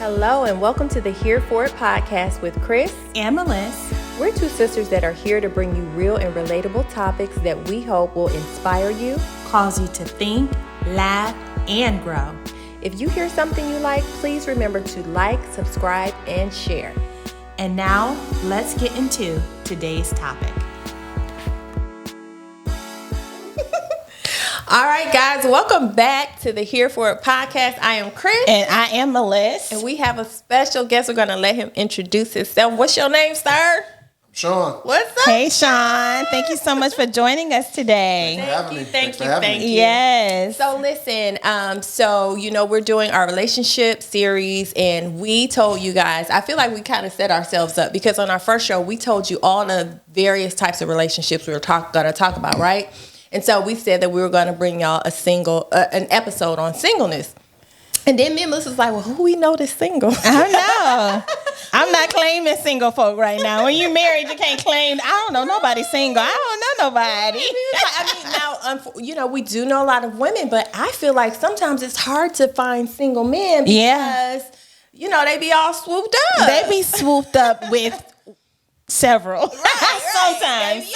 Hello and welcome to the Here For It podcast with Chris and Melissa. We're two sisters that are here to bring you real and relatable topics that we hope will inspire you, Cause you to think, laugh, and grow. If you hear something you like, please remember to like, subscribe, and share. And now, let's get into today's topic. All right, guys, welcome back to the Here For It podcast. I am Chris. And I am Melissa. And we have a special guest. We're going to let him introduce himself. What's your name, sir? Sean. What's up? Hey, Sean. Thank you so much for joining us today. Thank you. Yes. So listen, we're doing our relationship series, and we told you guys, I feel like we kind of set ourselves up because on our first show, we told you all the various types of relationships we were going to talk about, right? And so we said that we were going to bring y'all an episode on singleness. And then me and Melissa was like, well, who we know that's single? I don't know. I'm not claiming single folk right now. When you're married, you can't claim, I don't know nobody single. I don't know nobody. We do know a lot of women, but I feel like sometimes it's hard to find single men because, they be all swooped up. They be swooped up with several. Sometimes.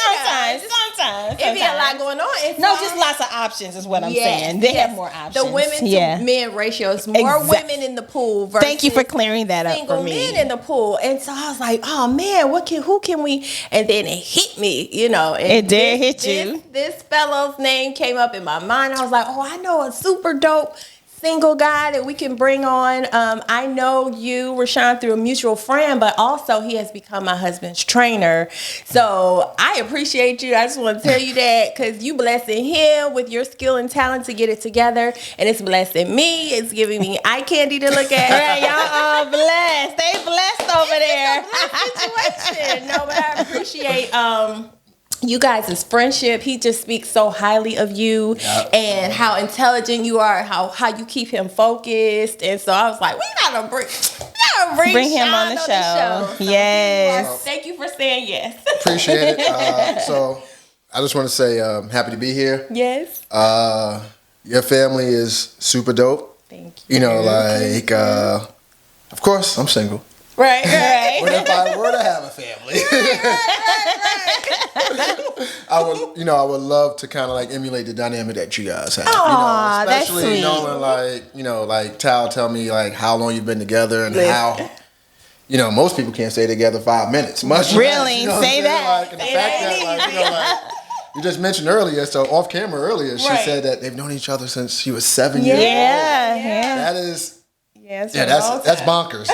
It be a lot going on. Just lots of options is what I'm saying. They have more options. The women to men ratio is more women in the pool versus Thank you for clearing that up for me. Single men in the pool. And so I was like, oh man, who can we? And then it hit me, And it did hit you. This fellow's name came up in my mind. I was like, oh, I know a super dope single guy that we can bring on. I know you, Rishaun, through a mutual friend, but also he has become my husband's trainer. So I appreciate you. I just want to tell you that because you blessing him with your skill and talent to get it together, and it's blessing me. It's giving me eye candy to look at. Right, y'all are blessed. They blessed over there. Situation. No, but I appreciate you guys' friendship. He just speaks so highly of you and how intelligent you are, how you keep him focused. And so I was like, we gotta bring him on the show. So yes. Thank you for saying yes. Appreciate it. So I just want to say happy to be here. Yes. Your family is super dope. Thank you. Of course, I'm single. Right. But if I were to have a family, I would love to kind of like emulate the dynamic that you guys have. Aww, especially that's sweet. knowing like Tal tell me like how long you've been together and how most people can't stay together 5 minutes. Much really less, say that. Like, and the fact that you just mentioned earlier, so off camera earlier, she said that they've known each other since she was 7 years old. Yeah. That is. That's bonkers.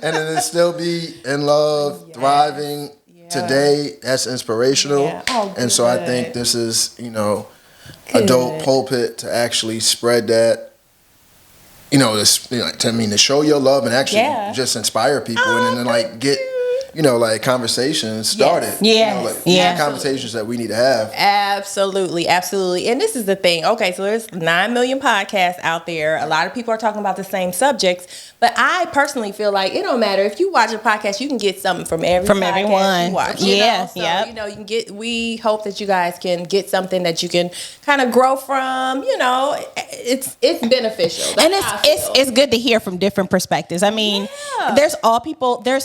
And then to still be in love, thriving today. That's inspirational. Yeah. Oh, and so I think this is, a dope pulpit to actually spread that. To show your love and actually just inspire people and then get. Conversations started. Conversations that we need to have. Absolutely. And this is the thing. Okay, so there's 9 million podcasts out there. A lot of people are talking about the same subjects. But I personally feel like it don't matter. If you watch a podcast, you can get something from everyone. You watch, we hope that you guys can get something that you can kind of grow from. It's beneficial. That's and it's good to hear from different perspectives. I mean, there's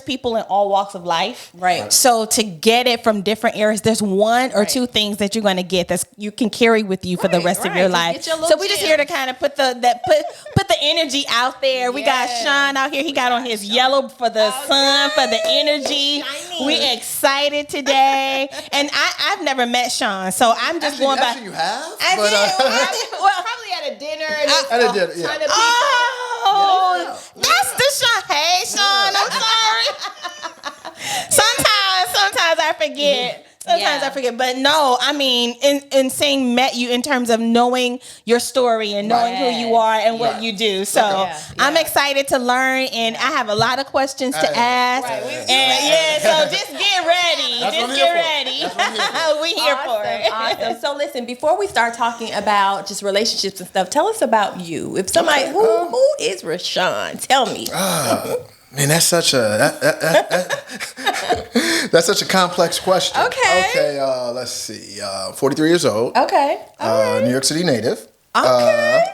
people in all walks of life. Right. So to get it from different areas, there's one or two things that you're going to get that you can carry with you for the rest of your life. So we're just here to kind of put the energy out there. We got Sean out here. He got on his yellow for the sun, for the energy. We excited today. And I've never met Sean, so I'm just going by. You have? Probably at a dinner. That's the Sean. Hey, Sean, I'm sorry. Sometimes I forget. I forget. But no, I mean, in saying met you in terms of knowing your story and knowing who you are and what you do. So I'm excited to learn, and I have a lot of questions to ask. So just get ready. We're here for it. Awesome. So listen, before we start talking about just relationships and stuff, tell us about you. If somebody, who is Rishaun? Tell me. Man, that's such a complex question. Okay. Let's see. 43 years old. Okay. New York City native. Okay.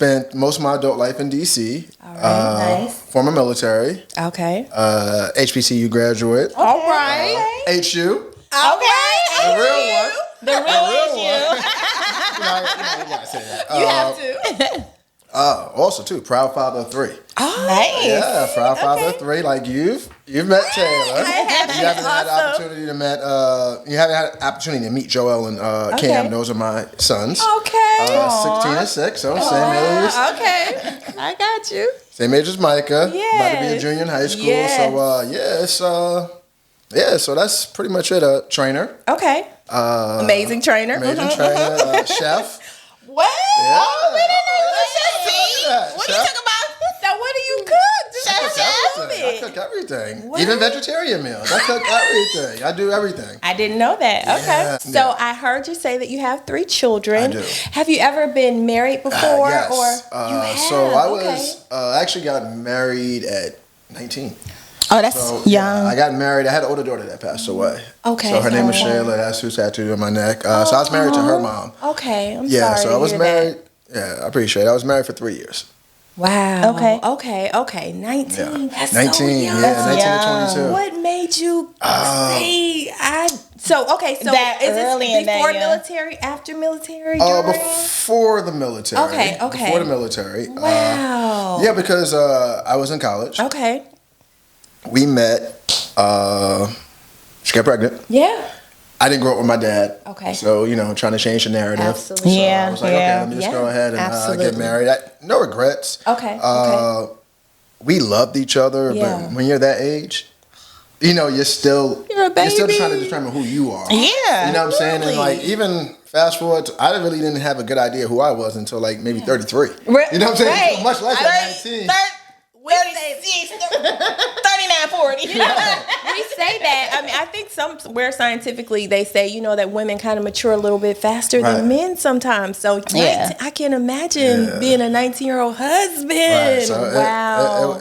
spent most of my adult life in D.C. All right, nice. Former military. Okay. HBCU graduate. All right. HU. Okay. The real one. The real you gotta say that. You have to. Also, too, proud father of 3. Oh, nice. Yeah, proud father of 3. Like you've met Taylor. I have. You haven't had the opportunity to meet. You haven't had the opportunity to meet Joel and Cam. Those are my sons. Okay. 16 and 6, so same age. Okay. I got you. Same age as Micah. Yes. About to be a junior in high school. Yes. So so that's pretty much it. A trainer. Okay. Amazing trainer. Amazing trainer. Chef. What? Yeah. Oh, we didn't know you were Yeah. chef. What are you Chef. talking about? So what do you cook? Just tell me. I cook everything. What? Even vegetarian meals. I cook everything. I do everything. I didn't know that. Okay. Yeah. So I heard you say that you have 3 children. I do. Have you ever been married before? Yes. Or you have? So I Okay. was actually got married at 19. Oh, that's So, young. I got married. I had an older daughter that passed away. Okay. So her name was Shayla. That's who's tattooed on my neck. So I was married to her mom. Okay. I'm Yeah. sorry So to I was hear married. Yeah, I appreciate it. I was married for 3 years. Wow. Okay. Okay. 19. Yeah. That's 19. so young. Yeah, 19 young. to 22. What made you say So That is early this in that, before yeah. military, after military, during? Before the military. Okay. Before the military. Wow. Yeah, because I was in college. Okay. We met. She got pregnant. Yeah. I didn't grow up with my dad. Okay. So, trying to change the narrative. Absolutely. So Yeah, I was like, yeah. okay, let me just Yeah, go ahead and get absolutely. married. No regrets. Okay. We loved each other, Yeah. but when you're that age, you're still You're a baby. still trying to determine who you are. Yeah. You know what I'm saying? And Absolutely. even fast forward, I really didn't have a good idea who I was until maybe 33. Right. You know what I'm saying? Right. Much less at 19. 39, 40. We say that. I mean, I think somewhere scientifically they say, that women kind of mature a little bit faster Right. than men sometimes. So Yeah. I can imagine being a 19-year-old husband. Right. So Wow.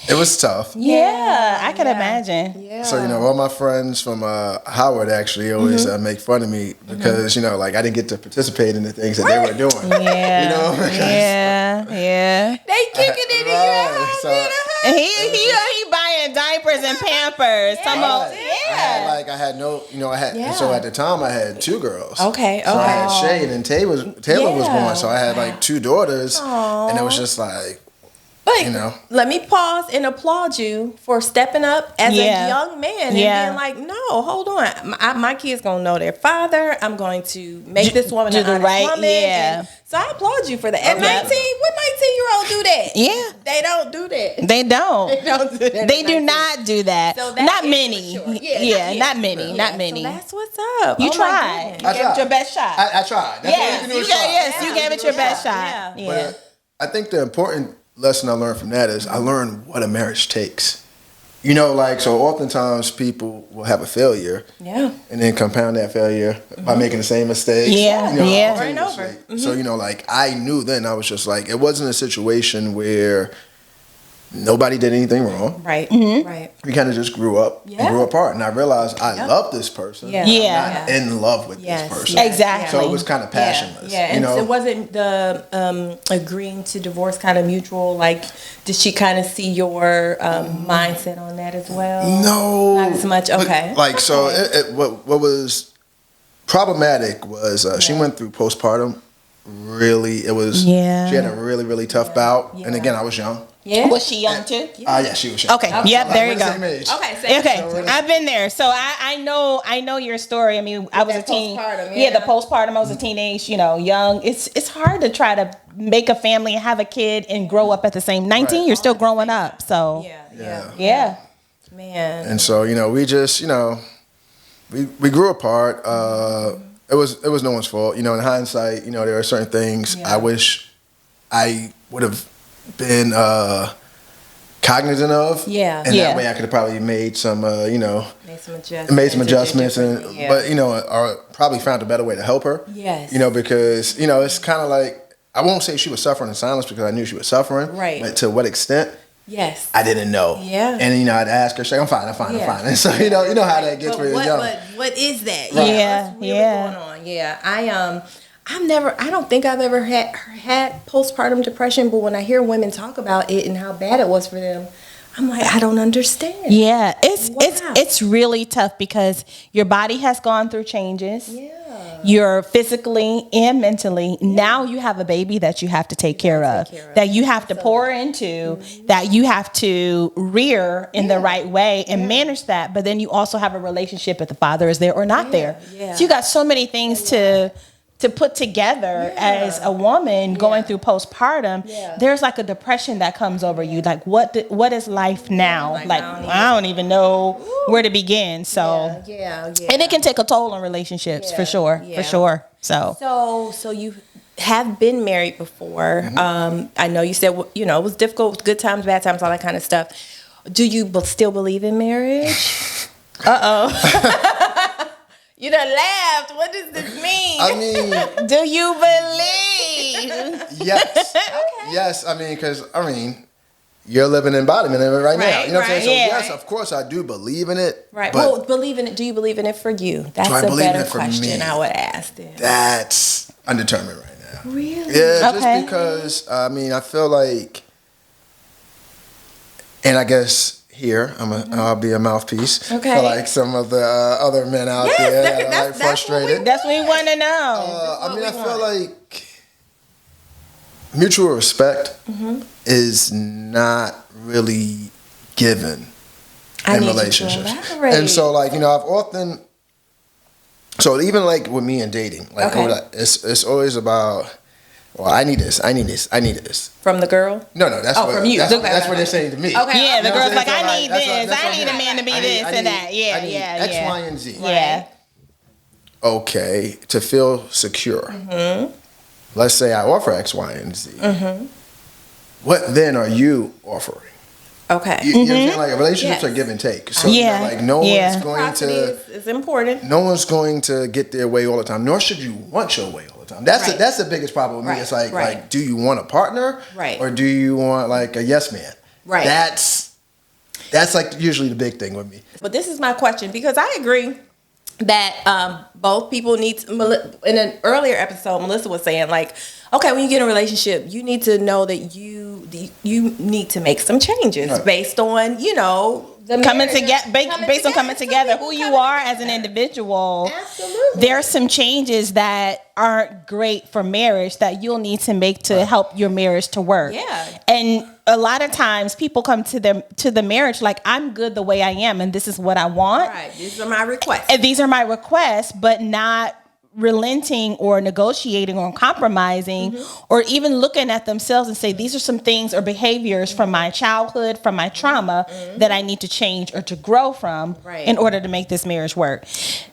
it was tough. Yeah, I can imagine. Yeah. So all my friends from Howard actually always make fun of me because I didn't get to participate in the things that they were doing. Yeah. Yeah. They kicking it in your house. So- being a And he buying diapers and Pampers. Some of I had no, so at the time I had 2 girls. Okay, So I had okay. Shay and Taylor was Yeah. born, so I had 2 daughters, and it was just But let me pause and applaud you for stepping up as Yeah. a young man and Yeah. being like, no, hold on. My kids going to know their father. I'm going to make this woman do an the honest right- woman. yeah. And so I applaud you for that. At Okay. 19, what 19-year-old do that? Yeah. They don't do that. They don't. They don't do that. They at do 19. not do that. So that Not is many. mature. Yeah, not many. Yeah, Not many. So that's what's up. You Oh my tried. goodness. You I gave it tried. your best shot. I tried. That's all you can do is try. You gave it your best shot. Yeah. Yeah. But I think the important lesson I learned from that is I learned what a marriage takes. So oftentimes people will have a failure Yeah. and then compound that failure by making the same mistakes. Yeah, yeah. Over and over. So, I knew then, I was just it wasn't a situation where nobody did anything wrong. Right. Mm-hmm. Right. We kind of just grew up and Yeah. grew apart. And I realized I love this person. Yeah. Yeah. I'm not in love with Yes, this person. yes. Exactly. So it was kind of passionless. Yeah, and so it wasn't the agreeing to divorce kind of mutual. Did she kind of see your mindset on that as well? No. Not as much. Okay. So what was problematic was she went through postpartum. Really, it was. Yeah. She had a really, really tough bout. Yeah. And again, I was young. Yeah. Was she young too? Yeah, she was young. Okay. Yep. There you We're go. the same age. Okay. Okay, I've been there, so I know your story. I mean, I was a that teen. postpartum, Yeah, the postpartum. I was a teenage, young. It's hard to try to make a family and have a kid and grow up at the same. 19, Right. you're still growing up. So yeah. Man. And so we just we grew apart. It was no one's fault. In hindsight, there are certain things I wish I would have been cognizant of. Yeah. And Yeah. that way I could have probably made some Made some adjustments. made some adjustments and Yeah. but or probably found a better way to help her. Yes. Because it's kind of I won't say she was suffering in silence because I knew she was suffering. Right. But to what extent? Yes. I didn't know. Yeah. And I'd ask her, say, I'm fine. Yeah. And so you know how that gets But when you're young. what is that? Yeah, What's really yeah. going on? Yeah. I don't think I've ever had postpartum depression, but when I hear women talk about it and how bad it was for them, I'm like, I don't understand. Yeah, it's Wow. it's really tough because your body has gone through changes. Yeah. You're physically and mentally. Now you have a baby that you have to take care of, that you have to pour into, that you have to rear in the right way and manage that. But then you also have a relationship if the father is there or not there. Yeah. So you got so many things to put together as a woman going through postpartum. There's like a depression that comes over you. Like what is life now? Like I don't even know where to begin. So Yeah. and it can take a toll on relationships for sure. So you have been married before. I know you said, it was difficult, good times, bad times, all that kind of stuff. Do you still believe in marriage? You done laughed. What does this mean? I mean, Do you believe? yes. Yes, because, you're living embodiment of it right now. You know what I'm saying? So, yes, of course, I do believe in it. Right. But Well, believe in it. Do you believe in it for you? That's I a believe in better it for question me? I would ask then. That's undetermined right now. Really? Yeah, Okay. just because, I feel like, and I guess here, I'll be a mouthpiece Okay. for like some of the other men out Yes, there that's- that are that's like what frustrated. That's what we want to know. I feel like mutual respect is not really given I in need you to relationships. elaborate. And so, I've often, so even like with me and dating, it's always about, well, I need this, I need this, I need this. From the girl? No, that's what, from you. That's, Okay, that's okay, what they're okay. saying to me. Okay. Yeah, the You know girl's what I'm like, I saying? need So, this. that's I what need a man to be I this and that. Yeah, I need yeah, X, yeah. Y, and Z. Yeah. Okay, to feel secure. Let's say I offer X, Y, and Z. What then are you offering? Okay. You know what I'm saying? Like relationships Yes. are give and take. So Yeah. no Yeah. one's going Reciprocity to is important. no one's going to get their way all the time. Nor should you want your way all the time. That's Right. that's the biggest problem with me. Right. It's like Right. do you want a partner? Right. Or do you want like a yes man? Right. That's like usually the big thing with me. But this is my question because I agree that both people need to, in an earlier episode, Melissa was saying like, okay, when you get in a relationship, you need to know that you need to make some changes Right. based on, the Coming marriage. together, based on coming together, who you are as an individual. Absolutely. There's some changes that aren't great for marriage that you'll need to make to help your marriage to work. Yeah. And a lot of times people come to the marriage like, I'm good the way I am and this is what I want. Right. These are my requests. And these are my requests, but not relenting or negotiating or compromising or even looking at themselves and say, these are some things or behaviors from my childhood, from my trauma that I need to change or to grow from in order to make this marriage work.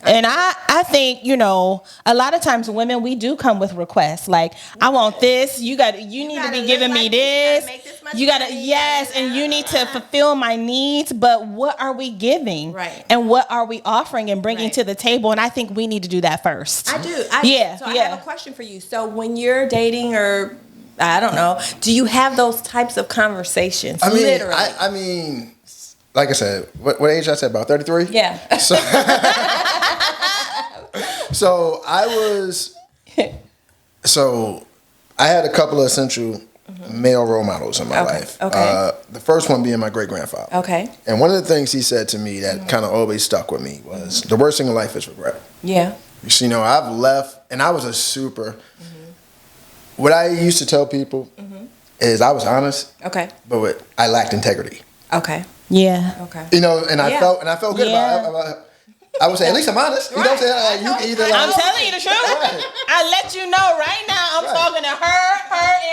And I think, a lot of times women, we do come with requests. Like, I want this. You need to be giving me this. You got to, yes. And you need to fulfill my needs. But what are we giving? Right. And what are we offering and bringing to the table? And I think we need to do that first. I do. So I have a question for you. So when you're dating or I don't know, do you have those types of conversations? Literally. I mean, like I said, what age I said, about 33? Yeah. So I had a couple of essential male role models in my life. Okay. The first one being my great grandfather. Okay. And one of the things he said to me that kind of always stuck with me was the worst thing in life is regret. Yeah. I've left, and I was a super. What I used to tell people is I was honest. Okay. But I lacked integrity. Okay. Yeah. Okay. And I felt good about it. I would say at least I'm honest. You know what I'm saying? Like, you can either like, I'm telling you the truth. Right. I let you know right now. I'm talking to her,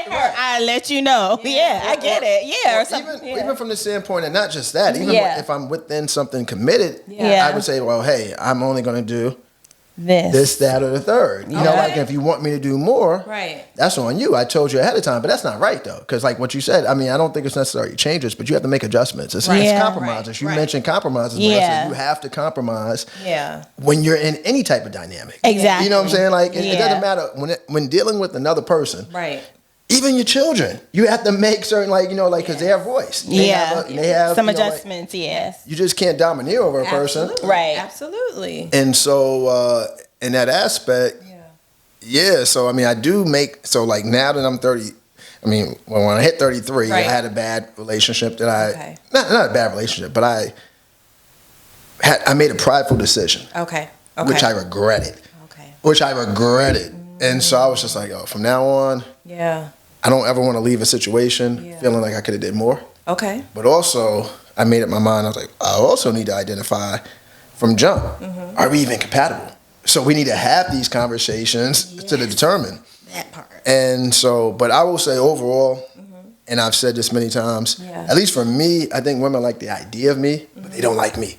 and her. I let you know. Yeah, I get it. Yeah, or something. Even from the standpoint, and not just that, even Yeah. if I'm within something committed, Yeah. I would say, well, hey, I'm only going to do this. this, that, or the third. You know, Okay. like if you want me to do more, Right. that's on you. I told you ahead of time, but that's not right though, because like what you said, I mean, I don't think it's necessarily changes, but you have to make adjustments. It's Right. Yeah. compromises. You Right. mentioned compromises. Yeah. Melissa. You have to compromise. Yeah. When you're in any type of dynamic. Exactly. You know what I'm saying? Like it Yeah. doesn't matter when dealing with another person. Right. Even your children, you have to make certain because they have voice. They have some like, adjustments. Yes. you just can't domineer over a person. Absolutely. Right. Absolutely. And so in that aspect, Yeah, so I mean, I do make so like now that I'm 30. I mean, when I hit 33, I had a bad relationship that not a bad relationship, but I made a prideful decision. Okay. Which I regretted. Okay. Which I regretted, and so I was just like, oh, from now on, I don't ever want to leave a situation feeling like I could have did more. Okay. But also, I made up my mind. I was like, I also need to identify from jump. Are we even compatible? So we need to have these conversations to determine that part. And so, but I will say overall, and I've said this many times, at least for me, I think women like the idea of me, but they don't like me.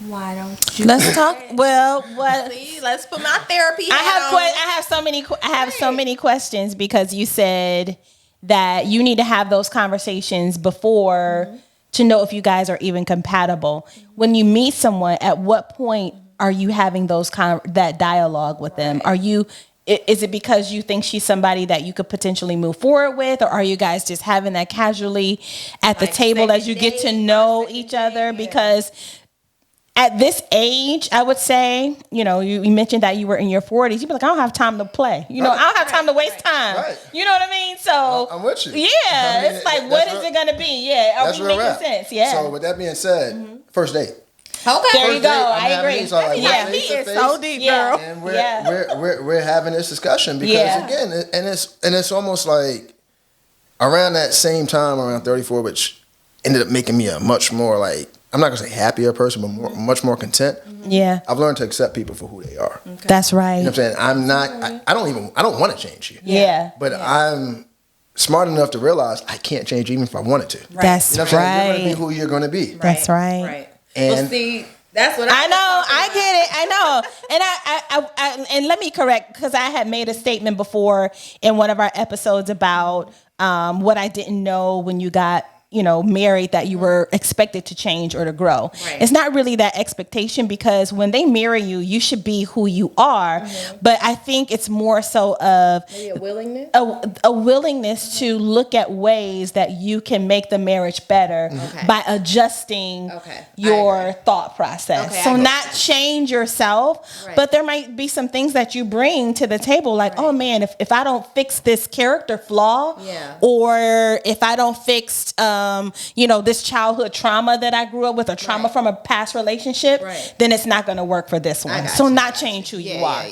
Why don't you? Let's talk. Well, what? See, let's put my therapy hat I have so many questions because you said that you need to have those conversations before to know if you guys are even compatible. When you meet someone, at what point are you having that dialogue with them? Is it because you think she's somebody that you could potentially move forward with, or are you guys just having that casually at the table as you get to know each other? Because at this age, I would say, you mentioned that you were in your 40s. You'd be like, I don't have time to play. I don't have time to waste time. Right. You know what I mean? So I'm with you. Yeah, it's like, what is it going to be? Yeah, are we making sense? Yeah. So with that being said, first date. Okay, there you go. I agree. He is so deep, girl. And we're having this discussion because again, and it's almost like around that same time, around 34, which ended up making me a much more like, I'm not gonna say happier person, but much more content. Yeah, I've learned to accept people for who they are. Okay. That's right. You know what I'm saying? I'm not. I don't want to change you. Yeah, but I'm smart enough to realize I can't change you even if I wanted to. Right. That's right. You're gonna be who you're gonna be. That's right. Right. And well, see, that's what I know. I get it. I know. And and let me correct, because I had made a statement before in one of our episodes about what I didn't know when you got married, that you were expected to change or to grow. Right. It's not really that expectation, because when they marry you, you should be who you are. But I think it's more so of maybe a willingness, a willingness to look at ways that you can make the marriage better by adjusting your thought process. So not change yourself, but there might be some things that you bring to the table, like, oh man, if I don't fix this character flaw, or if I don't fix this childhood trauma that I grew up with, or trauma from a past relationship, then it's not going to work for this one. So not change who you are.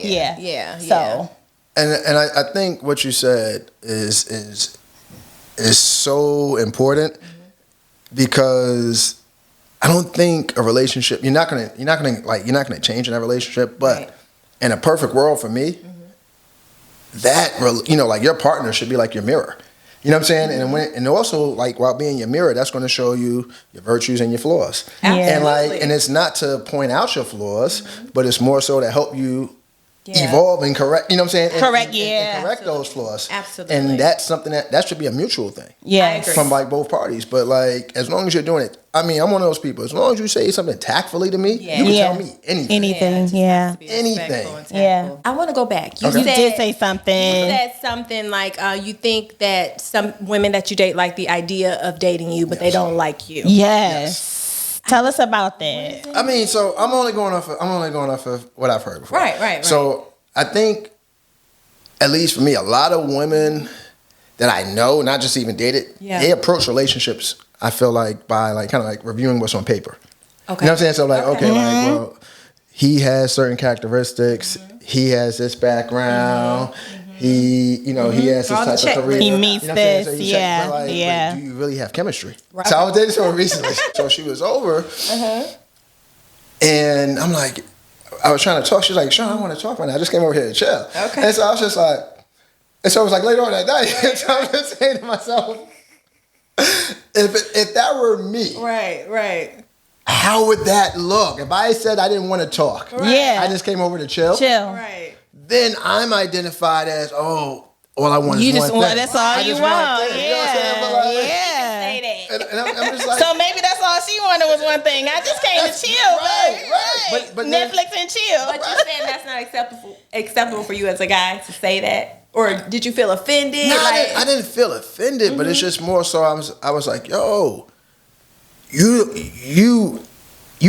So, and I think what you said is so important, because I don't think a relationship, you're not gonna change in that relationship, but in a perfect world for me, that like your partner should be like your mirror. You know what I'm saying? And also, like, while being your mirror, that's going to show you your virtues and your flaws. And it's not to point out your flaws, but it's more so to help you evolve and correct. You know what I'm saying? And correct those flaws. Absolutely. And that's something that should be a mutual thing. From like both parties. But like, as long as you're doing it, I mean, I'm one of those people. As long as you say something tactfully to me, you can tell me anything. Anything. I want to go back. You did say something. You said something like you think that some women that you date like the idea of dating you, but they don't like you. Yes. Tell us about that. I mean, so I'm only going off of what I've heard before. Right. So I think, at least for me, a lot of women that I know, not just even dated, they approach relationships, I feel like, by like kind of like reviewing what's on paper. Okay. You know what I'm saying? So like, like, well, he has certain characteristics. He has this background. He, he has this type of career. He meets this. So but do you really have chemistry? Right. So I was dating someone recently. So she was over, and I'm like, I was trying to talk. She's like, Sean, I want to talk right now. I just came over here to chill. Okay. And so I was just like, and so it was like later on that night. So I was just saying to myself, if that were me, right. How would that look? If I said I didn't want to talk, I just came over to chill. Right. Then I'm identified as, all I want is one thing. That's all you want. You know what I'm saying? And I'm just like, so maybe that's all she wanted was one thing. I just came to chill, right. But Netflix and chill. But you're saying that's not acceptable for you as a guy to say that? Or did you feel offended? No, I didn't feel offended, but it's just more so I was like, yo, you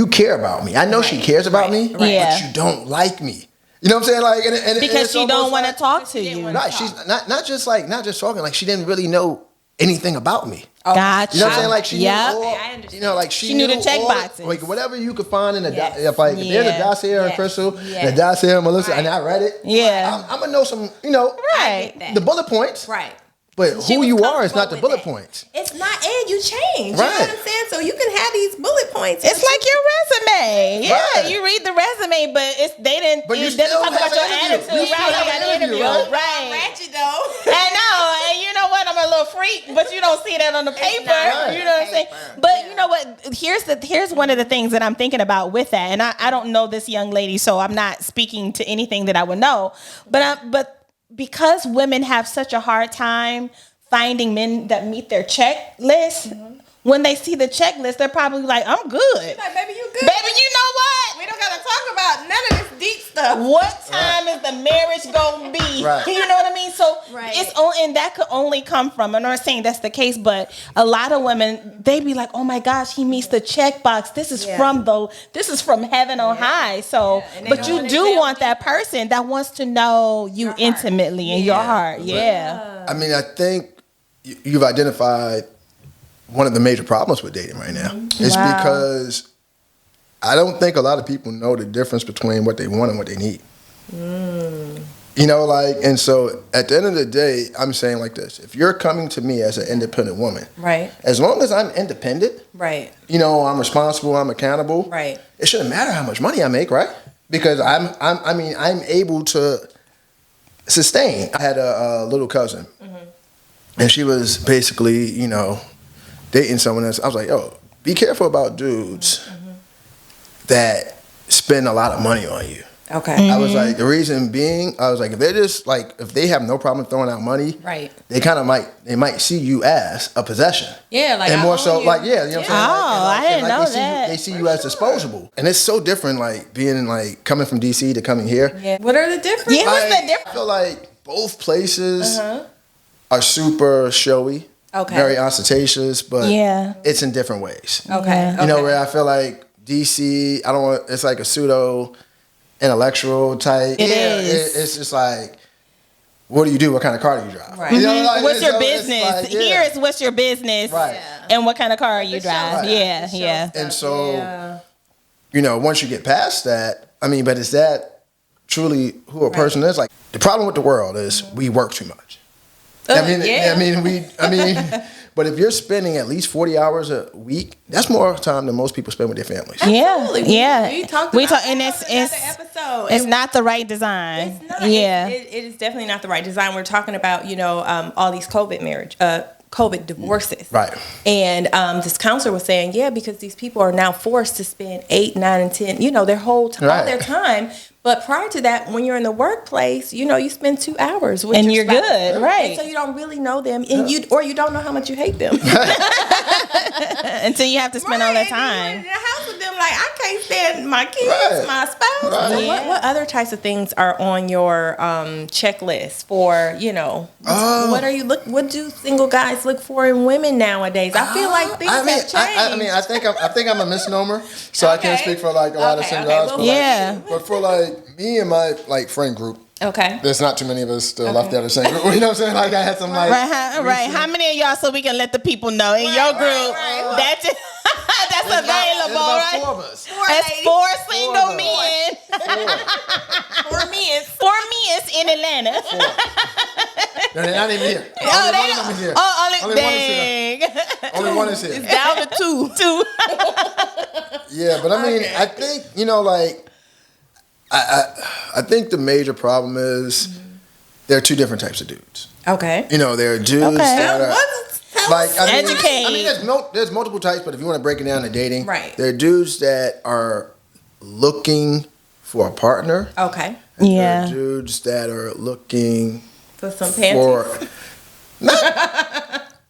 care about me. I know she cares about me, but you don't like me. You know what I'm saying? Like, and Because it's she don't almost want to like- talk to you. Right, she's not just talking. Like, she didn't really know anything about me. Gotcha. You know what I'm saying? Like, she knew all, I understand. you know, like She knew the check all, boxes. like whatever you could find in a Yes. if there's a Yeah. dossier on Yes. Crystal, Yes. and a dossier on Melissa, and Right. I read it. Yeah. I'm gonna know some, you know, Right. get that. the bullet points. Right. But She who was you are is comfortable not the with bullet that. points. It's not, and you change. Right. You know what I'm saying? So you can have these bullet points. It's like your resume. Yeah, Right. you read the resume, but they didn't. But you it doesn't still talk about have your an interview. attitude. You still Right, have you an got an interview, interview. right? Right. Ratchet though. I know, and you know what? I'm a little freak, but you don't see that on the paper. not You know what I'm saying? paper. But you know what? Here's one of the things that I'm thinking about with that, and I don't know this young lady, so I'm not speaking to anything that I would know. But because women have such a hard time finding men that meet their checklist, when they see the checklist, they're probably like, "I'm good, Like, baby, you good? baby." You know what? We don't gotta talk about none of this deep stuff. What time is the marriage gonna be? Right. You know what I mean? So Right. it's and that could only come from. I'm not saying that's the case, but a lot of women, they be like, "Oh my gosh, he meets the checkbox. This is Yeah. this is from heaven on high." So, Yeah. And they but don't you wanna do tell want that person that wants to know you Your heart. intimately in your Yeah. heart. Yeah. I mean, I think you've identified one of the major problems with dating right now. It's Wow. because I don't think a lot of people know the difference between what they want and what they need. You know, like, and so at the end of the day, I'm saying like this: if you're coming to me as an independent woman, Right. as long as I'm independent, Right. you know, I'm responsible, I'm accountable. Right. It shouldn't matter how much money I make, right? Because I'm able to sustain. I had a little cousin, and she was basically, you know, dating someone else. I was like, yo, be careful about dudes that spend a lot of money on you. Okay. I was like, the reason being, I was like, if they're just like, if they have no problem throwing out money, Right. they might see you as a possession. Yeah, like, and I more own so, you. like, yeah, you know what I'm saying? Oh, I didn't know they see that. they see you as disposable, and it's so different, like being like coming from DC to coming here. Yeah. What are the differences? Yeah. What's the Like, difference? I feel like both places are super showy, Okay. very ostentatious, but Yeah. it's in different ways. Okay. You know, where I feel like DC, I don't want, it's like a pseudo intellectual type. It is. It's just like, what do you do? What kind of car do you drive? Right. You know, like, What's your so it's business? like, yeah. Here is what's your business, Right. and what kind of car you drive. Right. Yeah, yeah. And so, Yeah. you know, once you get past that, I mean, but is that truly who a person is? Like, the problem with the world is we work too much. I mean, but if you're spending at least 40 hours a week, that's more time than most people spend with their families. Yeah, Absolutely. yeah. We talked We about talk, and that on it's another episode. it's not the right design. It's not. Yeah, It is definitely not the right design. We're talking about, you know, all these COVID divorces. Right. And this counselor was saying, yeah, because these people are now forced to spend 8, 9, and 10, you know, their whole time, all Right. their time. But prior to that, when you're in the workplace, you know, you spend 2 hours with And your you're spouse. good, right. And so you don't really know them, and you don't know how much you hate them. until you have to spend all that Right, and time. you in the house with them, like, I can't stand my kids, Right. my spouse. Right. So Yeah. what other types of things are on your checklist for, you know, what are you what do single guys look for in women nowadays? I feel like things have changed. I think I'm a misnomer, so I can't Okay. speak for like a lot of Okay, single okay, guys. well, But Yeah. like, but for like me and my like friend group, Okay. there's not too many of us still left out of the same group. You know what I'm saying? Like I had some like Right. How many of y'all, so we can let the people know in your group right. that's that's There's available, about right? 4 of us. That's ladies. 4 single of us. men. For me, 4 men in Atlanta. No, they're not even here. Oh, Only they one of them is here. Oh, Only one is here. dang. Only one is here. Down to 2. Yeah, but I mean, I think, you know, like, I think the major problem is there are 2 different types of dudes. okay. You know, there are dudes Okay. that are like, I mean, Educate. I mean, there's multiple types, but if you want to break it down to dating, Right. there are dudes that are looking for a partner. Okay. and Yeah. There are dudes that are looking For some panties.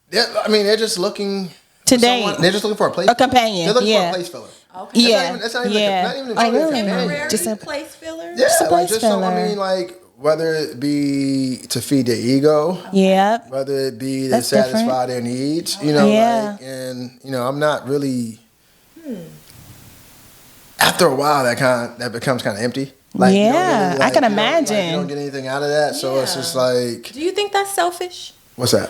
they're just looking Today. They're just looking for a place. A companion, They're looking yeah. for a place filler. Okay. Yeah. That's not even Yeah. not even Oh, a really? companion. Temporary Just a- place filler. Yeah, Just a like place just some, I filler. mean, like whether it be to feed their ego, Yep. whether it be to That's satisfy different. their needs, you know, Yeah. like, and you know, I'm not really. After a while, that becomes kind of empty. Like, you don't get Yeah, any, I can you don't- like, imagine. you don't get anything out of that, so it's Yeah. just like, Do you think that's selfish? what's that?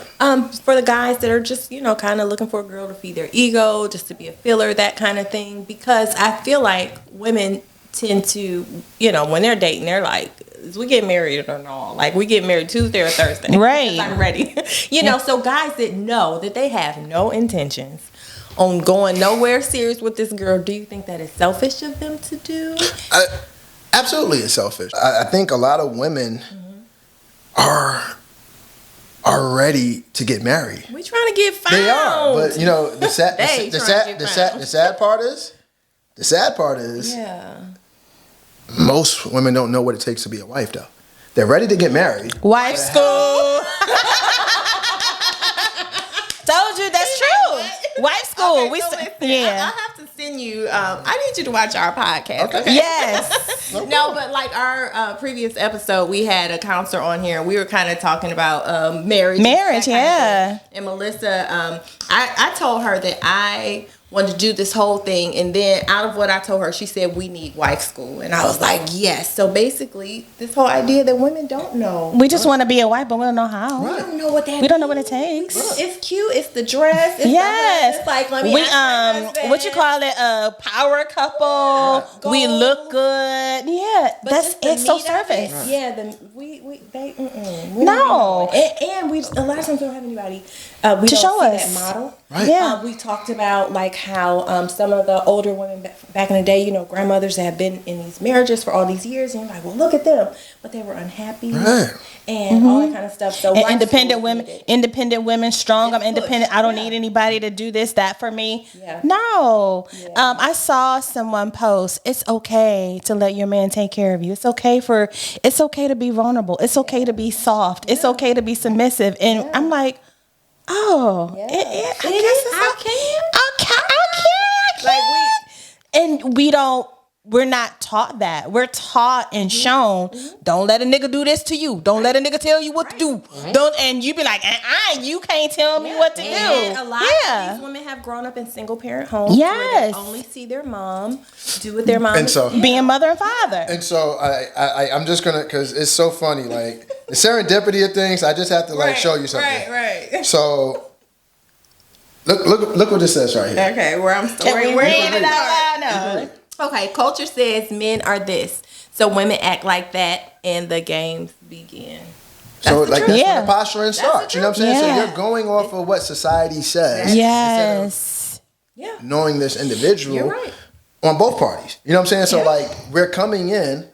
For the guys that are just, kind of looking for a girl to feed their ego, just to be a filler, that kind of thing. Because I feel like women tend to, when they're dating, they're like, is we get married or not? Like, we get married Tuesday or Thursday. Right. I'm ready. So guys that know that they have no intentions on going nowhere serious with this girl, do you think that is selfish of them to do? Absolutely, it's selfish. I think a lot of women are ready to get married. We trying to get found. They are, but the sad They the trying to get sad found. the sad part is Yeah. most women don't know what it takes to be a wife though. They're ready to get married. Wife school. Told you that's true. Wife school. Okay, so listen, yeah. I have to send you. I need you to watch our podcast. Okay. Yes. No, but like our previous episode, we had a counselor on here, and we were kind of talking about marriage. Marriage, that kind of yeah. thing. And Melissa, I told her that I wanted to do this whole thing, and then out of what I told her, she said we need wife school, and I was like, yes. So basically, this whole idea that women don't know. We just want to be a wife, but we don't know how. We don't know what that. We don't know what it takes. It's cute. It's the dress. It's Yes. It's like let me. We ask my husband. what you call it? A power couple. We Goals. look good. Yeah, But that's just the it's so meat of it, surface. Yeah, they we No. don't do it. And we a lot of times we don't have anybody we To don't show see us. that model. Right. Yeah. We talked about like how some of the older women back in the day, grandmothers that have been in these marriages for all these years, and you're like, well, look at them, but they were unhappy Right. and all that kind of stuff. So And wife independent school women, needed. strong. I'm Just independent. push. I don't Yeah. need anybody to do this, that for me. Yeah. No. Yeah. I saw someone post, it's okay to let your man take care of you. It's okay to be vulnerable. It's okay to be soft. It's okay to be submissive. And I'm like, oh, Yeah. I guess I it's can. okay. And we're not taught that. We're taught and shown, don't let a nigga do this to you. Don't let a nigga tell you what to do. Don't, and you be like, you can't tell me what to And do. a lot of these women have grown up in single parent homes where Yes. they only see their mom do what their mom And is so- doing. Being mother and father. And so I'm just gonna, cause it's so funny, like the serendipity of things. I just have to like show you something. Right. So look what this says right here. Okay, where I'm Can we read it out loud? No. Okay, culture says men are this, so women act like that, and the games begin. So the like truth. that's Yeah. when the posturing starts. You know what I'm saying? Yeah. So you're going off of what society says. Yes. Yeah, Knowing this individual you're right. on both parties. You know what I'm saying? So Yeah. like we're coming in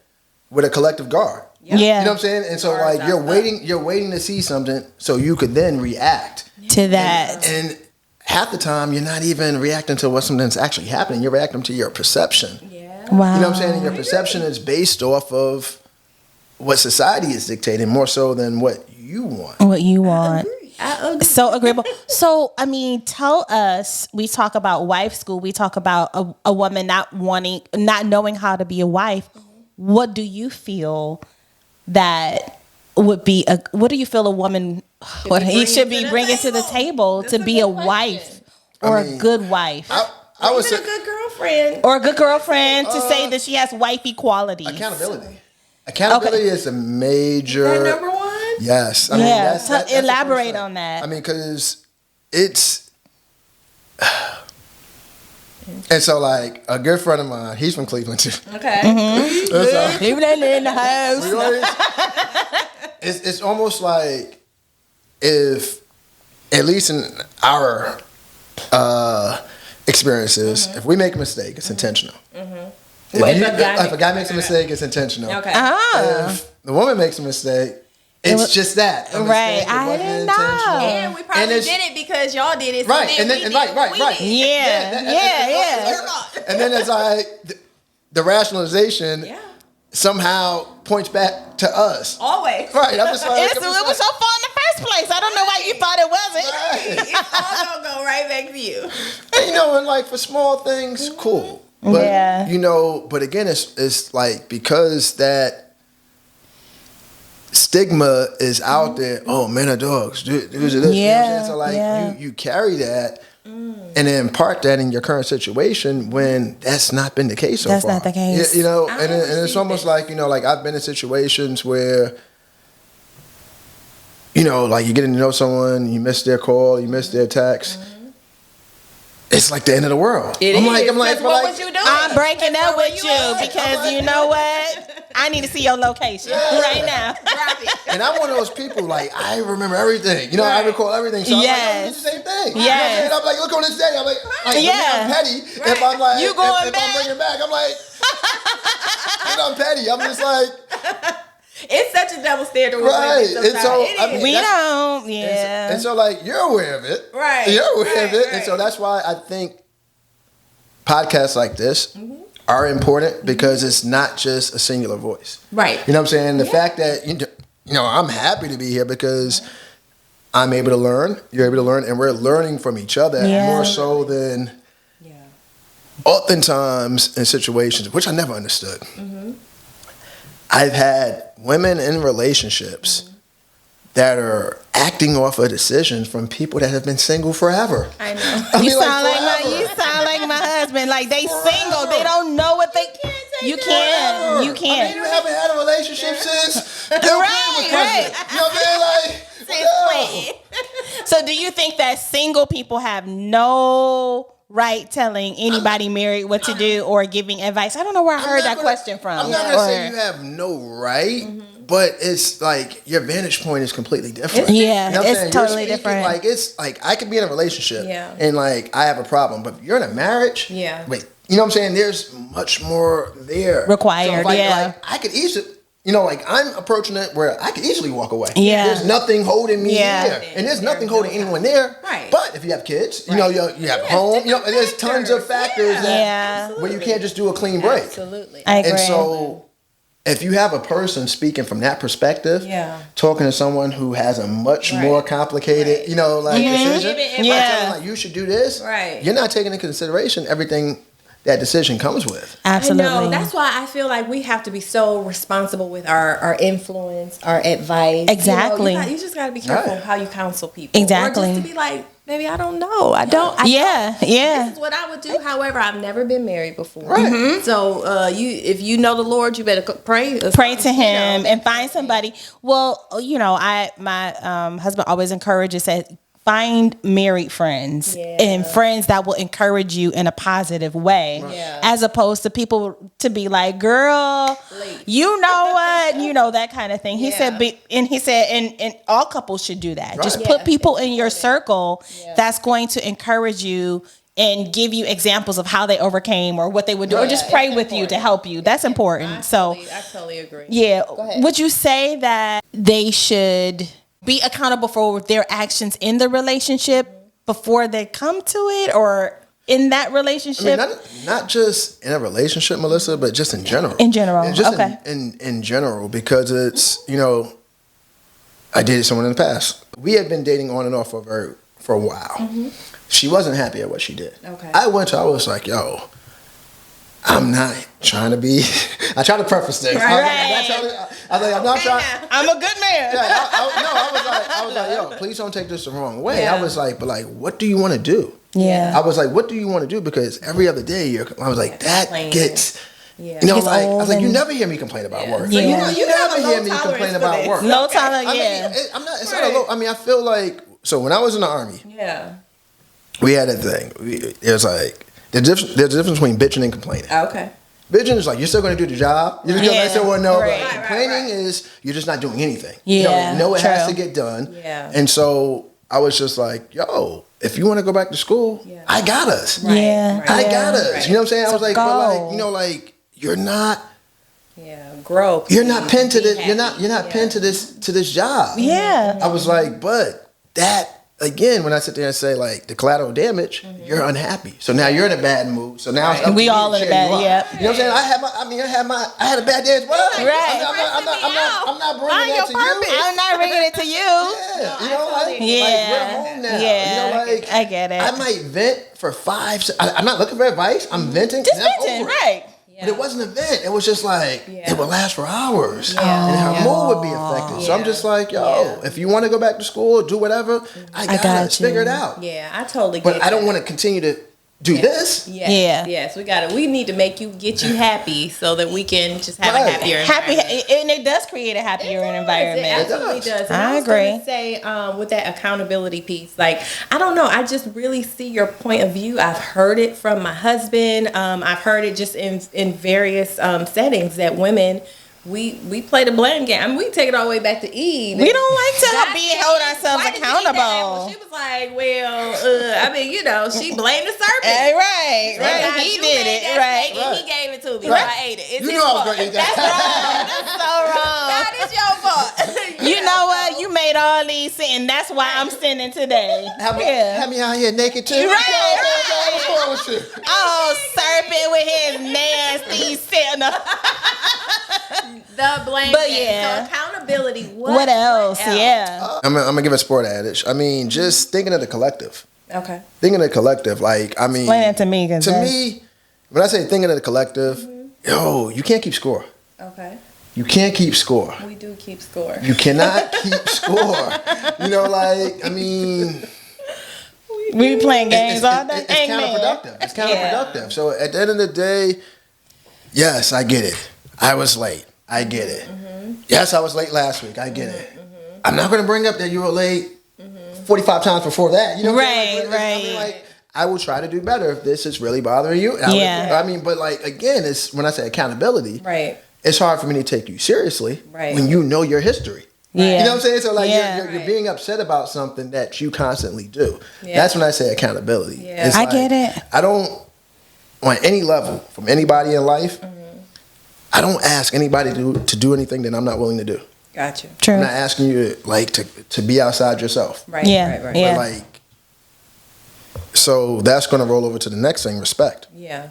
with a collective guard. Yeah. Yeah. You know what I'm saying? And so Guards like you're up. waiting to see something so you could then react. To that. And half the time you're not even reacting to what something's actually happening. You're reacting to your perception. Yeah. Wow. You know what I'm saying? And your perception is based off of what society is dictating more so than what you want. What you want. I agree. So agreeable. So, I mean, tell us, we talk about wife school. We talk about a woman not knowing how to be a wife. What do you feel that would be what do you feel a woman, what he should be bringing to the table That's to a be a good wife I or mean, a good wife I would Even say a good girlfriend. or a good girlfriend to say that she has wifey qualities? accountability. Accountability is a major. That number one. Yes. I Yeah. that's the first Elaborate thing. on that. I mean, because it's. And so, like, a good friend of mine, he's from Cleveland too. Okay. That's how- Cleveland in the house. we always- it's almost like if, at least in our experiences, if we make a mistake, it's intentional. If a guy makes a mistake, it's intentional. Okay. If the woman makes a mistake, it's just that. a Right. mistake. It I wasn't didn't know. intentional. And we probably And it's- did it because y'all did it. So Right, then and then we and did right, what we right. did. Yeah. And then it's like the rationalization Yeah. somehow points back to us. Always. Right. I'm just like, It was so fun in the first place. I don't know why you thought it wasn't. It's all gonna go right back to you. And, and like for small things, cool. But Yeah. but again, it's like because that stigma is out there. Oh, men are dogs. Dudes are this. You know what I'm saying? So like Yeah. you carry that and then impart that in your current situation when that's not been the case so far. That's not the case. You know, and it's almost like, you know, like I've been in situations where, you know, like you're getting to know someone, you miss their call, you miss their text. It's like the end of the world. I'm like, what was you doing? I'm breaking up with you because you know what? I need to see your location right now. And I'm one of those people, like, I remember everything. You know, I recall everything. So I'm like, I'm the same thing. Yes. You know what I'm saying? I'm like, look on this day. I'm like I'm petty. If I'm like, you going if back? I'm bringing back, I'm like, you know, I'm petty. I'm just like. It's such a double standard. Right. And so, we don't. Yeah. And so, like, you're aware of it. Right. You're aware of it. Right. And so that's why I think podcasts like this are important because it's not just a singular voice. Right. You know what I'm saying? The fact that, you know, I'm happy to be here because I'm able to learn, you're able to learn, and we're learning from each other more so than oftentimes in situations, which I never understood. I've had women in relationships that are acting off of decisions from people that have been single forever. I know. You sound like my husband. Like they single, they don't know what they can. You can't. You can't. I mean, you haven't had a relationship since Bill Clinton was president. You know what I'm saying? Like, so do you think that single people have no right telling anybody married what to do or giving advice? I don't know where I heard that question from. I'm not going to say you have no right, but it's like your vantage point is completely different. Yeah, you know it's totally different. Like, it's like I could be in a relationship and like I have a problem, but if you're in a marriage, wait, you know what I'm saying? There's much more there. Required, so like, I could easily, you know, like I'm approaching it where I could easily walk away. Yeah. There's nothing holding me here. And there's nothing holding anyone there. Right. But if you have kids, you know, you have a home, you know, there's tons of factors where you can't just do a clean break. Absolutely. I agree. And so if you have a person speaking from that perspective, talking to someone who has a much more complicated, you know, like decision, like you should do this, you're not taking into consideration everything that decision comes with. Absolutely. I know. That's why I feel like we have to be so responsible with our influence, our advice. Exactly. You just got to be careful how you counsel people. Exactly. Or just to be like, maybe I don't know. I don't. Yeah. This is what I would do. However, I've never been married before. Right. So if you know the Lord, you better pray to Him and find somebody. Well, you know, my husband always encourages that. Find married friends and friends that will encourage you in a positive way, as opposed to people to be like, "Girl, you know what?" You know, that kind of thing. He said, and all couples should do that. Right. Just put people in your circle that's going to encourage you and give you examples of how they overcame or what they would do, or just pray with you to help you. That's important. I totally agree. Yeah. Would you say that they should be accountable for their actions in the relationship before they come to it, or in that relationship? I mean, not just in a relationship, Melissa, but just in general. In general, just in general, because it's, you know, I dated someone in the past. We had been dating on and off for a while. She wasn't happy at what she did. Okay. I was like, yo, I'm not trying to be. I try to preface things. I'm not trying. I'm a good man. Yeah, I was like, yo, please don't take this the wrong way. Yeah. I was like, but like, what do you want to do? Yeah. I was like, what do you want to do? Because every other day, I was like, that gets. You know, like I was like, you never hear me complain about work. So you never hear me complain about work. No tolerance. I'm not. It's not a low. I mean, I feel like when I was in the Army. We had a thing. It was like. There's a difference between bitching and complaining. Okay. Bitching is like, you're still going to do the job. You're just going to say, well, no. Right, but complaining is, you're just not doing anything. Yeah, you know it has to get done. Yeah. And so I was just like, yo, if you want to go back to school, I got us. Right. Yeah. I got us. You know what I'm saying? I was like, but like, you know, like, you're not. Grow. You're not pinned to this. You're not pinned to this job. Yeah. I was like, but that. Again, when I sit there and say like the collateral damage, you're unhappy. So now you're in a bad mood. So now it's up to we all in a bad. You know what I'm saying? I had a bad day as well. Right. I'm not bringing that to you. I'm not bringing it to you. Yeah. You know, like we're home now. Yeah. You know, like I get it. I might vent for 5. I'm not looking for advice. I'm venting. Just venting, right? But it wasn't a vent. It was just like, it would last for hours. Yeah. And her mood would be affected. So I'm just like, yo, if you want to go back to school, do whatever, I got it. Figure it out. Yeah, I totally get But I don't want to continue to do this. Yes, we need to get you happy so that we can just have a happier environment. And it does create a happier environment. It absolutely does. And I was agree. gonna say with that accountability piece, like, I don't know, I just really see your point of view. I've heard it from my husband. I've heard it just in various settings that women, we play the blame game. I mean, we take it all the way back to Eve. We don't like to hold ourselves Why did you eat that apple? accountable. She was like, I mean, she blamed the serpent. Right. God, He you did made it. that Right. steak and he gave it to me. Right. So I ate it. It's You his knew I was fault. going to eat that. That's so wrong. God, it's your fault. You know what? You made all these sin. That's why I'm sinning today. Have me out here naked too. Right. What's wrong with you? Oh, serpent with his nasty sin. The blame But game. yeah. So accountability. What else? Yeah. I'm gonna give a sport adage. I mean, just thinking of the collective. Okay. Thinking of the collective, like, I mean, Explain it to me. to me, when I say thinking of the collective, yo, you can't keep score. Okay. You can't keep score. We do keep score. You cannot keep score. You know, like, I mean, We be playing games all day. it's counterproductive. It's counterproductive. So at the end of the day, yes, I get it. I was late. I get it. Yes, I was late last week. I get it. I'm not going to bring up that you were late 45 times before that. You know what I'm saying? Like, I mean, like, I will try to do better if this is really bothering you. I mean, but like, again, it's when I say accountability, Right. it's hard for me to take you seriously Right. when you know your history. Yeah. You know what I'm saying? So like you're Right. being upset about something that you constantly do. Yeah. That's when I say accountability. Yeah. It's I like, get it. I don't, on any level, from anybody in life, I don't ask anybody to do anything that I'm not willing to do. Gotcha. True. I'm not asking you to be outside yourself. Right. Yeah. Right. Yeah. But like, so that's going to roll over to the next thing, respect. Yeah.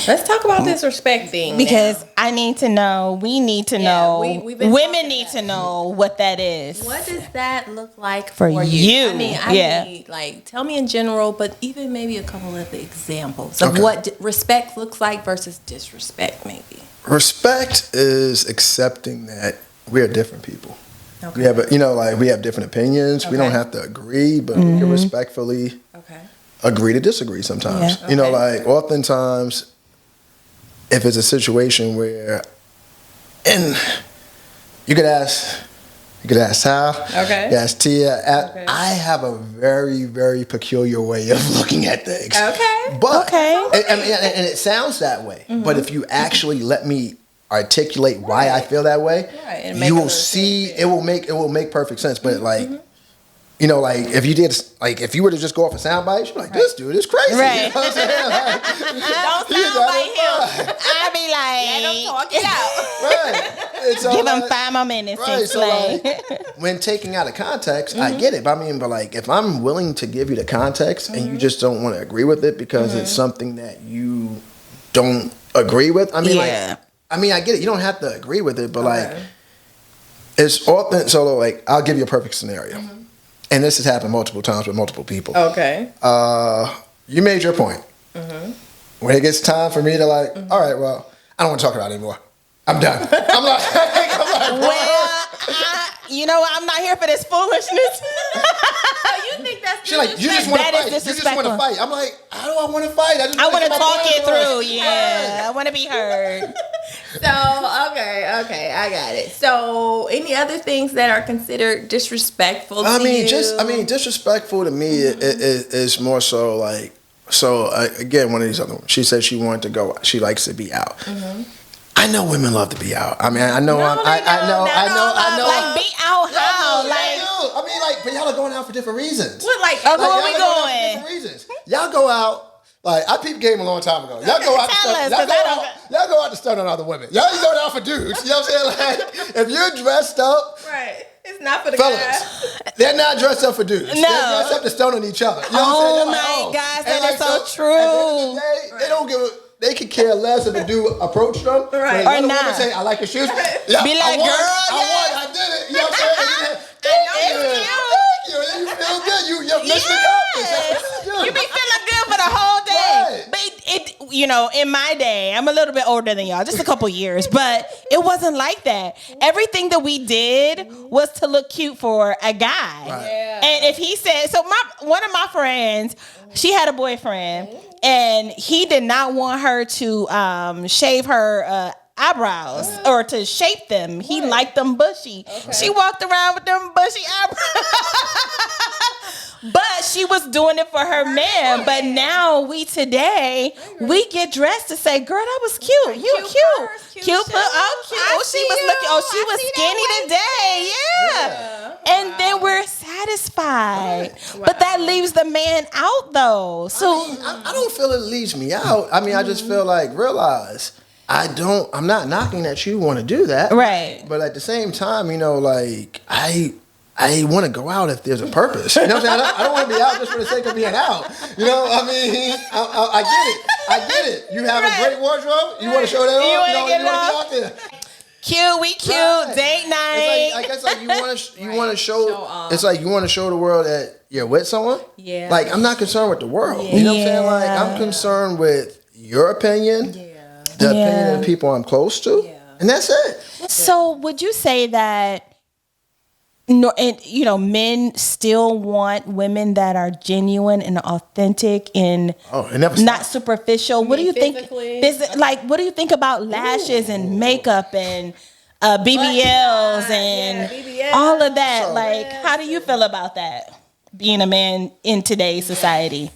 Let's talk about this respect thing. Because now. I need to know, we need to Yeah, know, we've been women talking need about to know what that is. What does that look like For for you? I mean, Yeah. need, like, tell me in general, but even maybe a couple of the examples of Okay. what respect looks like versus disrespect, maybe. Respect is accepting that we are different people. Okay. We have we have different opinions. We don't Okay. have to agree, but we can respectfully Okay. agree to disagree sometimes. Yeah. You know, Okay. like oftentimes, if it's a situation where, and you could ask Sal, Okay. you could ask Tia. Okay. I have a very, very peculiar way of looking at things. Okay. But Okay. and it sounds that way. But if you actually let me articulate why I feel that way, Right, and make you a will little see sense, it will make perfect sense. But like, you know, like if you were to just go off a soundbite, you'd be like, this dude is crazy. Right. You know what I'm saying? Like, Don't you sound got like it him. fine. I be Let him like, talk it out. Right. And so, give them like, 5 more minutes to Right, so explain. like, when taking out of context, I get it. But I mean, but like, if I'm willing to give you the context and you just don't want to agree with it because it's something that you don't agree with, I mean, Yeah. I get it. You don't have to agree with it, but like, it's often. So like, I'll give you a perfect scenario, and this has happened multiple times with multiple people. Okay. You made your point. When it gets time for me to like, all right, well, I don't want to talk about it anymore. I'm done. I'm like, Well, you know what? I'm not here for this foolishness. So you think that's she's like, you just want to That is fight. You just want disrespectful. to fight. I'm like, how do I want to fight? I want want to get my talk point it across. through. Yeah. I want to be heard. So, okay, I got it. So, any other things that are considered disrespectful to you? Disrespectful to me is more so like, again, one of these other ones. She said she wanted to go. She likes to be out. I know women love to be out. I mean, I know. No, they I know. Like, be out how? Like, I mean, like, but y'all are going out for different reasons. What, like, Oh, where y'all we are out for going? different reasons. Y'all go out. Like, I peeped game a long time ago. Y'all go out to Tell stun. us, Y'all 'cause go I out. Y'all go out to stun on other women. Y'all ain't going out for dudes. You know what I'm saying? Like, if you're dressed up, right? It's not for the fellas, guys. they're not dressed up for dudes. No. They're dressed up to stun on each other. You know Oh what I'm saying? my gosh, And that is so At the true. end of the day, they don't give a. They could care less if a dude approached them. Right. When Or another not. woman say, I like your shoes. Yeah, Be like, I won. girl, I won. I did it. You know what I'm saying? I know you It's did. cute. You feel good. You're mission accomplished. You be feeling good for the whole day. Right. But in my day, I'm a little bit older than y'all, just a couple years, but it wasn't like that. Everything that we did was to look cute for a guy. Right. Yeah. And if he said, so one of my friends, she had a boyfriend, and he did not want her to shave her eyebrows or to shape them. He liked them bushy. Okay. She walked around with them bushy eyebrows. But she was doing it for her man. But now we get dressed to say, girl, that was cute. You Cute cute. purse, cute Cute. shoes. Oh, cute. I Oh, she see was you. looking. Oh, she I was see skinny that today. Yeah. And then we're satisfied. But that leaves the man out though. So I don't feel it leaves me out. I mean, I just feel like realize I'm not knocking that you want to do that. Right. But at the same time, like I want to go out if there's a purpose. You know what I'm saying? I don't want to be out just for the sake of being out. You know, I mean, I get it. I get it. You have a great wardrobe. You want to show that off. You want to be out there. Cute, we cute, Right. date night. It's like, I guess like you want to show. Show off. It's like you want to show the world that you're with someone. Yeah. Like I'm not concerned with the world. You know what I'm saying? Like Yeah. I'm concerned with your opinion, the opinion Yeah. of the people I'm close to, and that's it. So would you say that men still want women that are genuine and authentic and Oh, it never not stops. superficial? What do you think? physically? What do you think about lashes and makeup and BBLs and BBLs. all of that? So- Like, how do you feel about that? Being a man in today's society.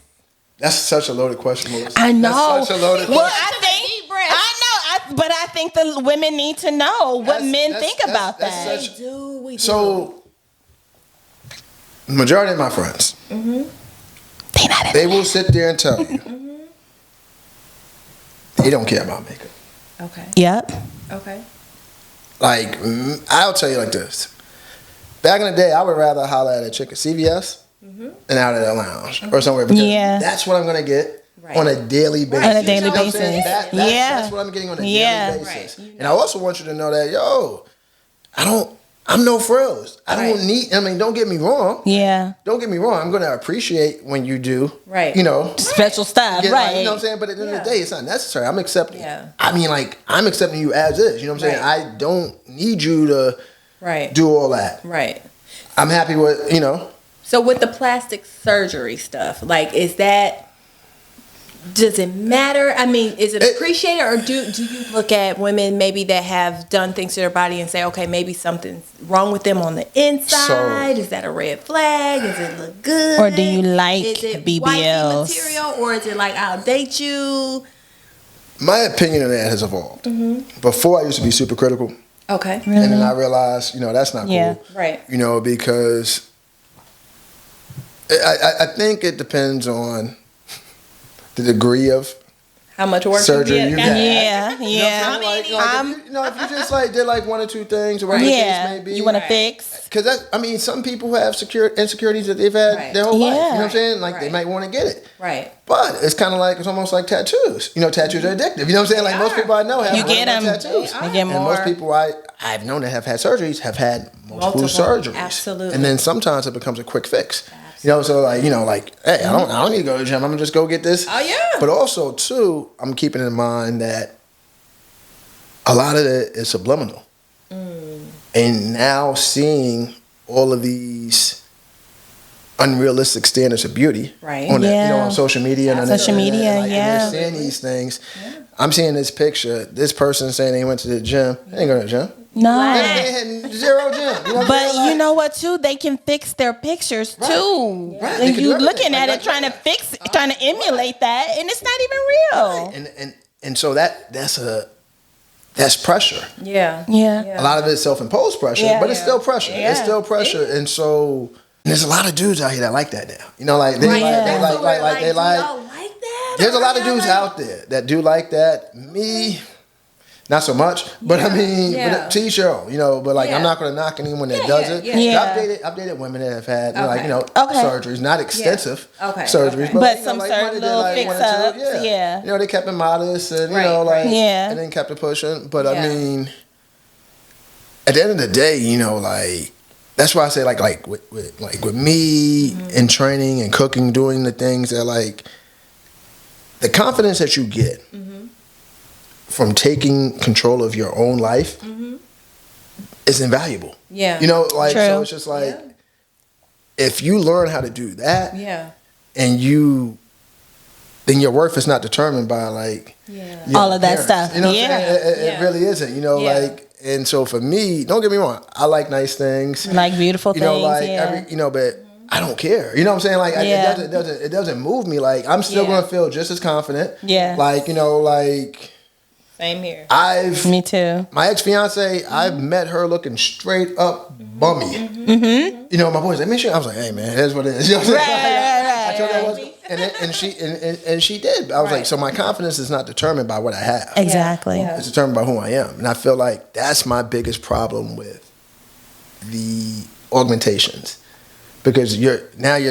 That's such a loaded question, Melissa. I know. That's such a loaded Well, question. I think but I think the women need to know what men think about that's that. such- We do. So, majority of my friends, they will sit there and tell you they don't care about makeup. Okay. Yep. Okay. Like, I'll tell you like this. Back in the day, I would rather holler at a chick at CVS than out at a lounge or somewhere. Because Yeah. that's what I'm going to get Right. on a daily basis. On a daily You know what I'm saying? basis. That's what I'm getting on a Yeah. daily basis. Right. And I also want you to know that, I'm no frills. I don't need, don't get me wrong. Yeah. Don't get me wrong. I'm going to appreciate when you do. Right. Special stuff, Get, right? like, you know what I'm saying? But at the end of the day, it's not necessary. I'm accepting. Yeah. I mean, like, I'm accepting you as is. You know what I'm saying? Right. I don't need you to Right. do all that. Right. I'm happy with, So with the plastic surgery stuff, like, does it matter? I mean, is it appreciated, or do you look at women maybe that have done things to their body and say, okay, maybe something's wrong with them on the inside? Is that a red flag? Does it look good? Or do you like is it BBLs? wifey material, or is it like, I'll date you? my opinion on that has evolved. Before, I used to be super critical. Okay. And then I realized, that's not Yeah. cool. Right. Because I think it depends on the degree of How much work surgery you you get? had. Yeah. If you just like did like one or two things or whatever the case may be. You want to fix? Because some people have insecurities that they've had their whole life. You know what I'm saying? Like they Right. might want to get it. Right. But it's kind of like, it's almost like tattoos. Tattoos are addictive. You know what I'm saying? Like most people I know have You get them. tattoos. You get And more. most people I've known that have had surgeries have had multiple surgeries. Absolutely. And then sometimes it becomes a quick fix. So like, hey, I don't need to go to the gym. I'm gonna just go get this. Oh, yeah. But also too, I'm keeping in mind that a lot of it is subliminal. And now seeing all of these unrealistic standards of beauty Right. on Yeah. on social media and on the Social internet, media, and yeah. they're seeing these things. I'm seeing this picture. This person saying they went to the gym. They ain't going to the gym. No. They had zero gym. You know what I'm But saying? you know what too? They can fix their pictures too. Right. They And can you do looking everything. at Like it, trying to that. fix it, trying to emulate that, and it's not even real. And so that's pressure. Yeah. Yeah. A lot of it is self-imposed pressure, Yeah. but it's still pressure. Yeah. It's still pressure, and so there's a lot of dudes out here that like that now. Like they Right. like That's what we're like, they do like. y'all like that? There's a lot of Or dudes y'all out there that do like that. Me, not so much. But I mean, Yeah. but to each your own, But like, Yeah. I'm not going to knock anyone that Yeah, does yeah, it. yeah. Yeah. I've dated women that have had Okay. Okay. surgeries, not extensive Okay, surgeries, okay. But like, some like, certain one that did, little like, one or two. fix-ups, yeah. They kept it modest and Right, right. Yeah. and then kept it pushing. But Yeah. I mean, at the end of the day, like that's why I say like with me in training and cooking, doing the things that like the confidence that you get from taking control of your own life is invaluable. Yeah. You know, like True. so it's just like if you learn how to do that, and then your worth is not determined by like your all of that appearance. stuff. You know what Yeah. I'm saying? It really isn't. You know, Yeah. like and so for me, don't get me wrong, I like nice things. Like beautiful You know, things. like Yeah. but I don't care. You know what I'm saying? Like Yeah. it doesn't move me. Like I'm still gonna feel just as confident. Yeah. Like, you know, like Same here. Me too. my ex-fiance, I've met her looking straight up bummy. You know, my boys like, I was like, hey man, here's what it is. You know what I'm saying? I told her it was, and she did. I was like, so my confidence is not determined by what I have. Exactly. Yeah. It's determined by who I am. And I feel like that's my biggest problem with the augmentations. Because you're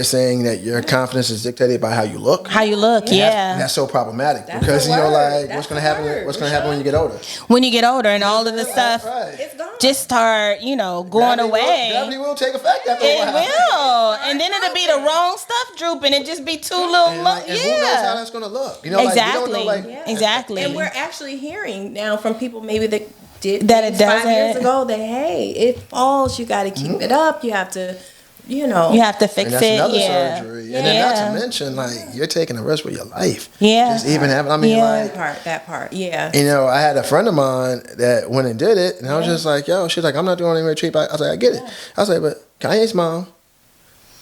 saying that your confidence is dictated by how you look. How you look, And that's so problematic. That's Because the you know, word. like That's what's gonna the happen word, what's gonna happen when you get older. When you get older and all of the stuff Right. It's gone. just start, going away. Gravity will take effect after a It while. will. And then it'll be the wrong stuff drooping. It just be too little. And who knows how that's gonna look? You know, Exactly. like, we don't know, Exactly. And we're actually hearing now from people maybe that did That it things 5 years doesn't. ago that hey, it falls. You got to keep it up. You have to, You have to fix and that's it. another Yeah. surgery. And then not to mention, like, you're taking a risk with your life. Yeah. Just even having, I mean, Yeah. like, that part. Yeah. you know, I had a friend of mine that went and did it, and I was just like, yo, she's like, I'm not doing any retreat. I was like, I get it. I was like, but Kanye's mom,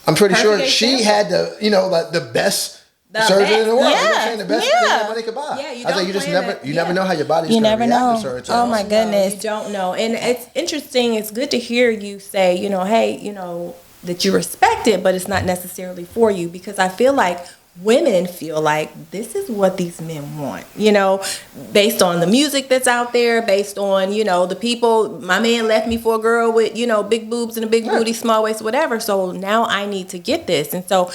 I'm pretty sure Perfect she example. had like the best The surgeon best. in the world. You know what I'm Yeah. saying? The best Yeah. thing anybody could buy. Yeah, you I was like, don't you just plan never, it. you never know how your body's You gonna never react know. to certain Oh things. my goodness. You don't know. And it's interesting. It's good to hear you say, hey, that you respect it, but it's not necessarily for you, because I feel like women feel like this is what these men want, based on the music that's out there, based on, the people. My man left me for a girl with, big boobs and a big booty, small waist, whatever. So now I need to get this. And so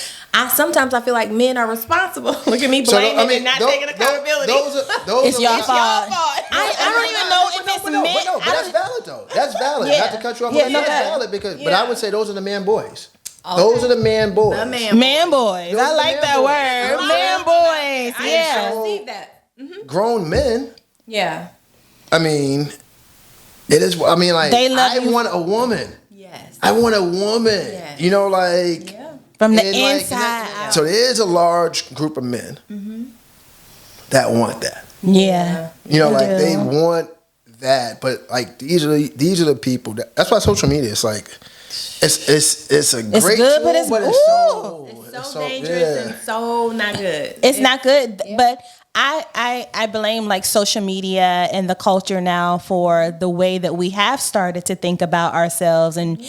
sometimes I feel like men are responsible. Look at me blaming and not taking accountability. It's your fault. I don't even know if it's men. But that's valid though. That's valid. Yeah. Not to cut you off. Yeah, That's no, good. valid but I would say those are the man boys. Those are the man boys. The man Man boys. Those I are like man that boys. word. Man boys. I Yeah. received that. Grown men. Yeah. I mean, it is. I mean, like, They love I you. want a woman. Yes. I want a woman. Yes. Like. Yeah. From the and, like, inside out. So there is a large group of men that want that. Yeah. Like do. they want that, but like these are the people. That's why social media is like. It's a great good, tool, but it's- It's so dangerous and so not good. It's not good, but I blame like social media and the culture now for the way that we have started to think about ourselves. And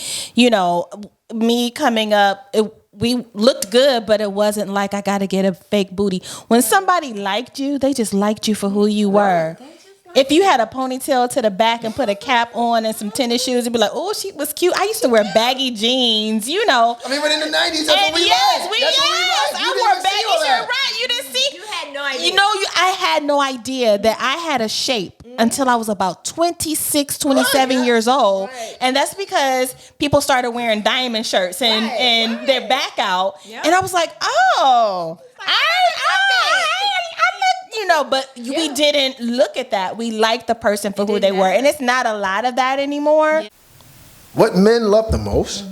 me coming up, we looked good, but it wasn't like I got to get a fake booty. When somebody liked you, they just liked you for who you were. If you had a ponytail to the back and put a cap on and some tennis shoes, it'd be like, oh, she was cute. I used to wear baggy jeans, I mean, but in the 90s, that's what we liked. I wore baggy shirt, right? You didn't see. You had no idea. I had no idea that I had a shape until I was about 26, 27 years old. Right. And that's because people started wearing diamond shirts and their back out. Yep. And I was like, oh, but we didn't look at that. We liked the person for who they were. And it's not a lot of that anymore. What men love the most,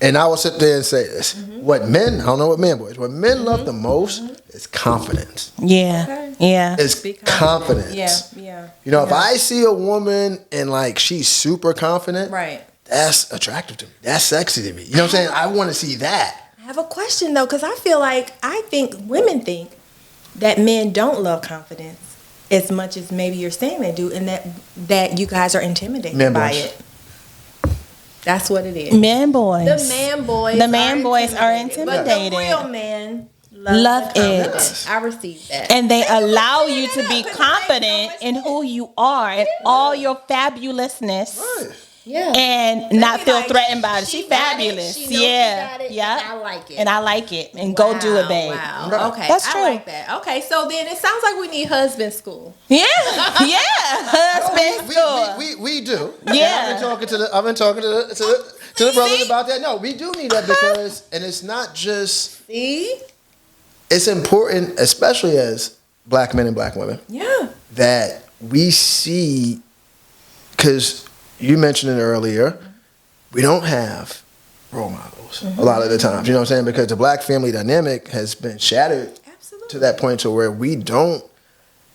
and I will sit there and say this: what men, I don't know what men boys, what men love the most is confidence. Yeah. Okay. Yeah. It's confidence. Yeah. If I see a woman and like she's super confident, Right. that's attractive to me. That's sexy to me. You know what I'm saying? I want to see that. I have a question though, because I think women think that men don't love confidence as much as maybe you're saying they do, and that you guys are intimidated Man by boys. it. That's what it is. Men boys. The man boys. The man boys are But intimidated. the real men Love the it. confidence. I received that. And they allow you to be confident in who you are and all your fabulousness. Right. Yeah. And not be feel like, threatened by it. she She got it, fabulous. she knows she Yeah. got it, Yeah. and I like it. And I like it. And go do it, babe. Wow. Right. Okay. That's true. I like that. Okay. So then it sounds like we need husband school. Yeah. Yeah. Husband school. We do. Yeah. I've been talking to to the brothers about that. No, we do need that because, and it's not just. See? It's important, especially as black men and black women. Yeah. That we see, because you mentioned it earlier, we don't have role models a lot of the times. You know what I'm saying? Because the black family dynamic has been shattered to that point to where we don't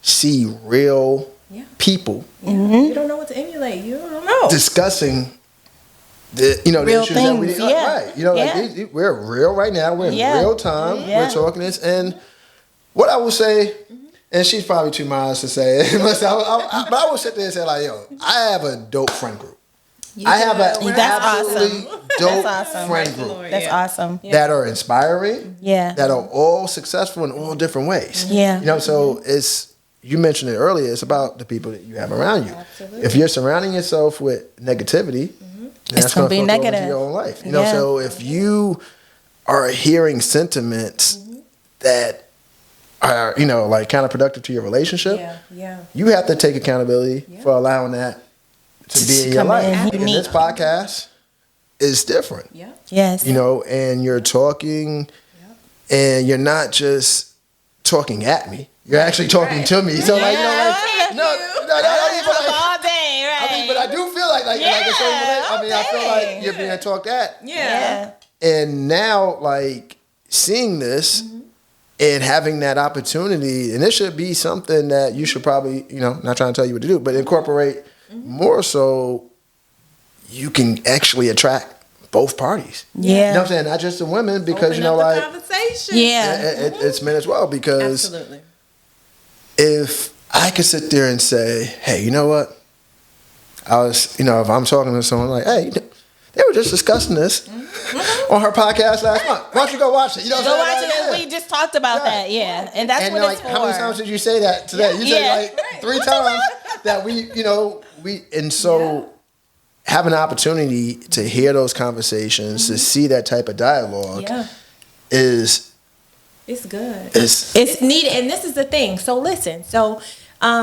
see real people. You don't know what to emulate. You don't know. Discussing the Real the issues that we things, right. Like we're real right now. We're in real time. We're talking this, and what I will say, and she's probably too modest to say it, but I will sit there and say like, yo, I have a dope friend group. I have an absolutely dope friend group. That's awesome. That are inspiring. Yeah. That are all successful in all different ways. Yeah. You know, so it's, you mentioned it earlier, it's about the people that you have around you. Absolutely. If you're surrounding yourself with negativity, then that's going to be negative into your own life. You know, so if you are hearing sentiments that are, you know, like counterproductive to your relationship, you have to take accountability for allowing that to be in your life. And this podcast is different. Yes. You know, and you're talking, and you're not just talking at me. You're actually talking to me. So like, you know, like no, I mean, but like, all day, right? I mean, but I do feel like a certain way. I mean, I feel like you're being talked at. Yeah. And now, like, seeing this and having that opportunity, and it should be something that you should probably, you know, not trying to tell you what to do, but incorporate more so you can actually attract both parties. Yeah. You know what I'm saying? Not just the women, because, you know, like, conversation. it's men as well, because Absolutely. if I could sit there and say, hey, you know what? I was, you know, if I'm talking to someone like, hey, they were just discussing this on her podcast last month. Why don't you go watch it? You know, Go watch it. We just talked about that. Yeah. And that's what like, it's for. how many times did you say that today? You said like 3 times that we, you know, and so having an opportunity to hear those conversations, to see that type of dialogue is, it's good. It's needed. And this is the thing. So listen. So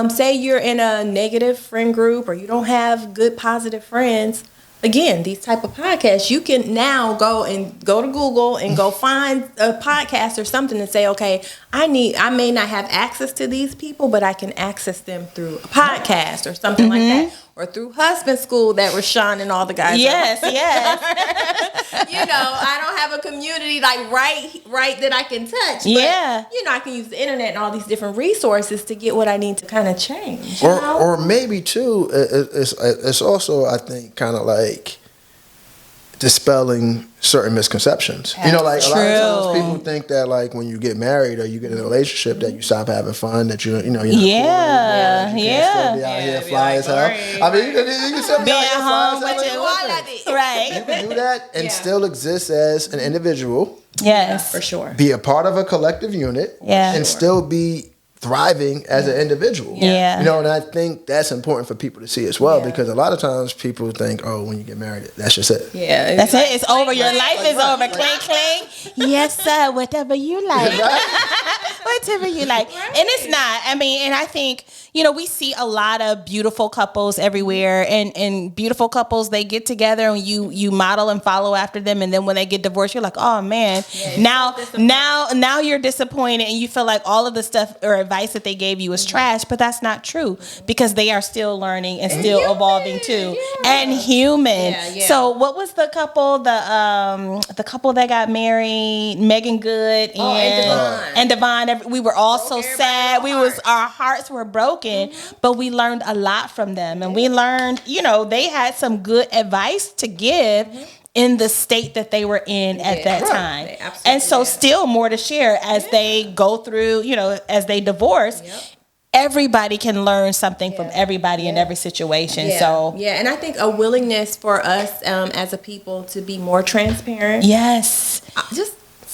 say you're in a negative friend group or you don't have good positive friends. Again, these type of podcasts, you can now go to Google and go find a podcast or something and say, okay, I may not have access to these people, but I can access them through a podcast or something like that. Or through husband school that Rishaun and all the guys. Yes. You know, I don't have a community like right that I can touch. But, you know, I can use the internet and all these different resources to get what I need to kind of change. Or maybe too, it's also, I think, kind of like dispelling certain misconceptions. You know, like a lot of times people think that like when you get married or you get in a relationship that you stop having fun, that you're not cool anymore, that you can't still be out here fly as hell. I mean, you can still be out here fly as hell. Right. You can do that and still exist as an individual. Yes. For sure. Be a part of a collective unit. And still be thriving as an individual. You know, and I think that's important for people to see as well, because a lot of times people think, oh, when you get married, that's just it. That's it. It's over. Your life is over. Clink, clink. Yes, sir. Whatever you like. Whatever you like. And it's not. I mean, and I think, you know, we see a lot of beautiful couples everywhere, and beautiful couples, they get together and you model and follow after them, and then when they get divorced, you're like, oh man, now you're disappointed and you feel like all of the stuff or advice that they gave you is trash, but that's not true, because they are still learning and still evolving too, and human. So what was the couple, the couple that got married, Megan Good and Devon? We were all so sad. Our hearts were broken, but we learned a lot from them, and we learned, you know, they had some good advice to give in the state that they were in at that time. And so still more to share as they go through, you know, as they divorce. Everybody can learn something from everybody in every situation. So and I think a willingness for us as a people to be more transparent. Just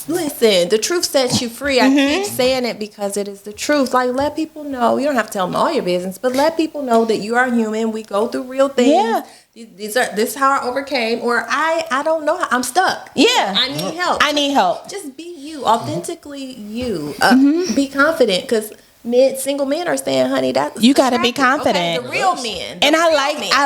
listen, the truth sets you free. I keep saying it because it is the truth. Like, let people know. You don't have to tell them all your business, but let people know that you are human. We go through real things. This is how I overcame, or I don't know how I'm stuck. I need help. I need help. Just be you, authentically you. Be confident, because single men are saying, honey, that's you got to be attractive. confident. Okay, the real men. And I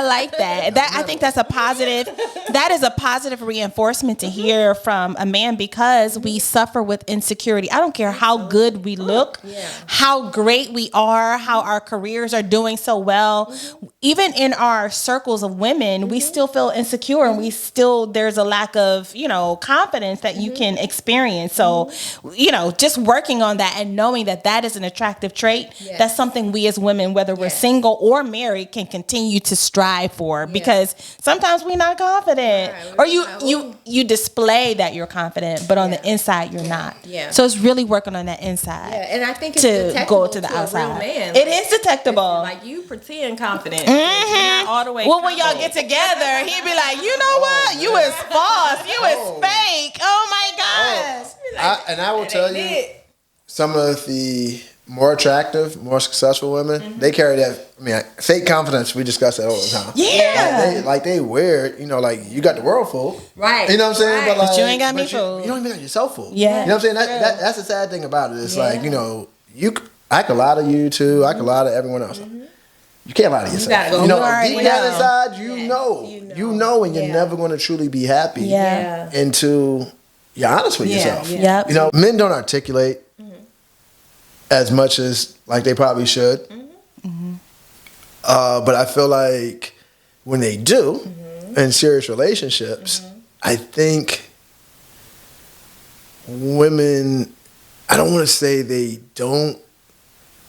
like that. I think that's a positive. That is a positive reinforcement to hear from a man, because we suffer with insecurity. I don't care how good we look, how great we are, how our careers are doing so well. Even in our circles of women, we still feel insecure, and there's a lack of, confidence that you can experience. So, just working on that and knowing that is an attractive trait. Yes. That's something we as women, whether we're single or married, can continue to strive for, because sometimes we're not confident, or you display that you're confident, but on the inside you're not. Yeah. So it's really working on that inside. Yeah, and I think it's to go to the outside. A real man. It is detectable. Like you pretend confident. Mm-hmm. All the way. Well, when y'all get together, he'd be like, you know what? You is false. You is fake. Oh my gosh. I will tell you, some of the more attractive, more successful women, they carry that. I mean, fake confidence. We discuss that all the time. Yeah, like they wear it. Like you got the world full, right? You know what I'm saying? Right. But you ain't got me full. You don't even got yourself full. Yeah, you know what I'm saying? That's the sad thing about it. It's like I can lie to you too. I can lie to everyone else. You can't lie to yourself. You deep down inside, you know, and you're never going to truly be happy. Yeah, until you're honest with yourself. Yeah. Men don't articulate as much as like they probably should. But I feel like when they do in serious relationships, I think women, I don't want to say they don't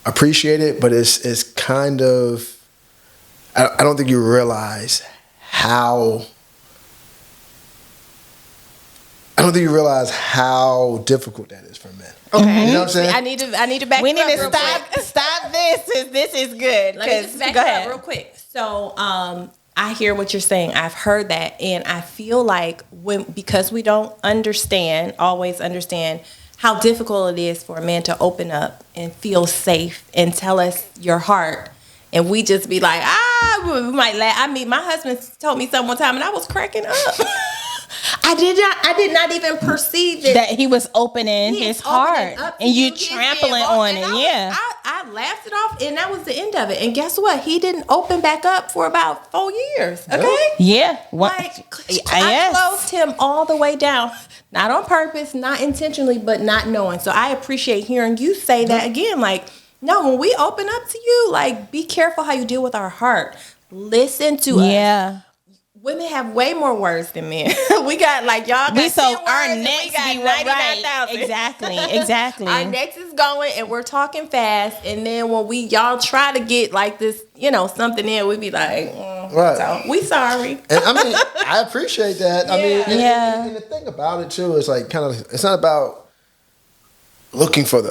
appreciate it, but it's kind of, I don't think you realize how difficult that is for men. Okay. You know what I'm saying? I need to back we you need up. to stop this. This is good. Let me just back you up real quick. So I hear what you're saying. I've heard that, and I feel like because we don't always understand how difficult it is for a man to open up and feel safe and tell us your heart, and we just be like, we might laugh. I mean, my husband told me something one time, and I was cracking up. I did not even perceive that he was opening his heart, and you trampling on it. I laughed it off, and that was the end of it. And guess what? He didn't open back up for about 4 years. Okay. Yeah. I closed him all the way down, not on purpose, not intentionally, but not knowing. So I appreciate hearing you say that again. Like, no, when we open up to you, like, be careful how you deal with our heart. Listen to us. Yeah. Women have way more words than men. We got like y'all. Got our necks be right. Exactly. Our necks is going, and we're talking fast. And then when y'all try to get like this, something in, we be like, right. So, we sorry. And I mean, I appreciate that. I mean, and the thing about it too is like it's not about looking for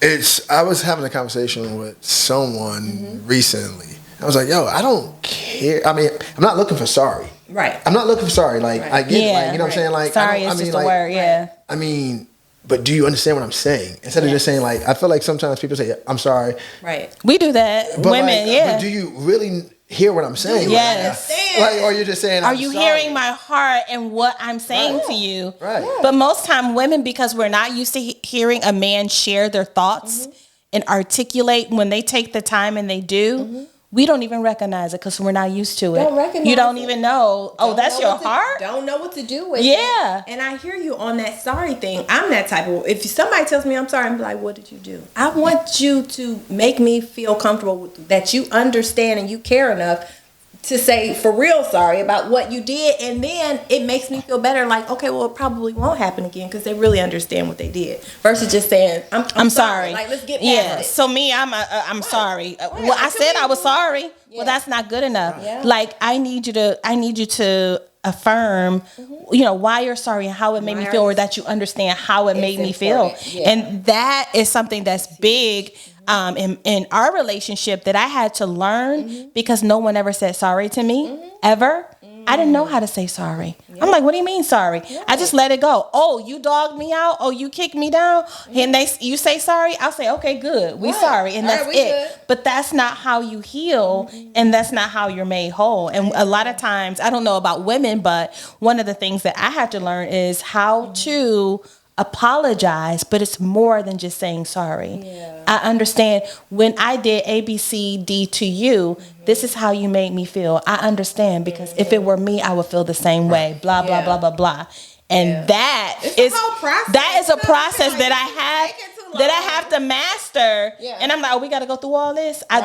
I was having a conversation with someone recently. I was like, yo, I don't care. I mean, I'm not looking for sorry. Right. I'm not looking for sorry. Like, I get it. Like, you know what I'm saying? Like, sorry is just a word, yeah. I mean, but do you understand what I'm saying? Instead of just saying, like, I feel like sometimes people say, I'm sorry. Right. We do that. But women, But do you really hear what I'm saying? Yes. Like, or you're just saying, are you hearing my heart and what I'm saying to you? Right. Yeah. But most time women, because we're not used to hearing a man share their thoughts and articulate when they take the time, and they do, we don't even recognize it because we're not used to it. You don't even know. Oh, that's your heart? Don't know what to do with it. Yeah. And I hear you on that sorry thing. I'm that type of. If somebody tells me I'm sorry, I'm like, what did you do? I want you to make me feel comfortable that you understand and you care enough to say for real sorry about what you did, and then it makes me feel better. Like, okay, well, it probably won't happen again because they really understand what they did. Versus just saying, I'm sorry. Like, let's get past it. So me, I'm sorry. Well, I said I was sorry. Yeah. Well, that's not good enough. Yeah. Like, I need you to affirm, why you're sorry and how it made me feel, or that you understand how it made me feel. Yeah. And that is something that's big. In our relationship that I had to learn because no one ever said sorry to me, ever. I didn't know how to say sorry. Yeah. I'm like, what do you mean sorry? Yeah. I just let it go. Oh, you dogged me out? Oh, you kicked me down? And you say sorry? I'll say, okay, good. We sorry. And that's it. Good. But that's not how you heal, and that's not how you're made whole. And a lot of times, I don't know about women, but one of the things that I have to learn is how to apologize, but it's more than just saying sorry. Yeah. I understand when I did A, B, C, D to you, this is how you made me feel. I understand because if it were me, I would feel the same way. Blah, blah, blah, blah, blah. And that is a process that I have to master. Yeah. And I'm like, oh, we got to go through all this. I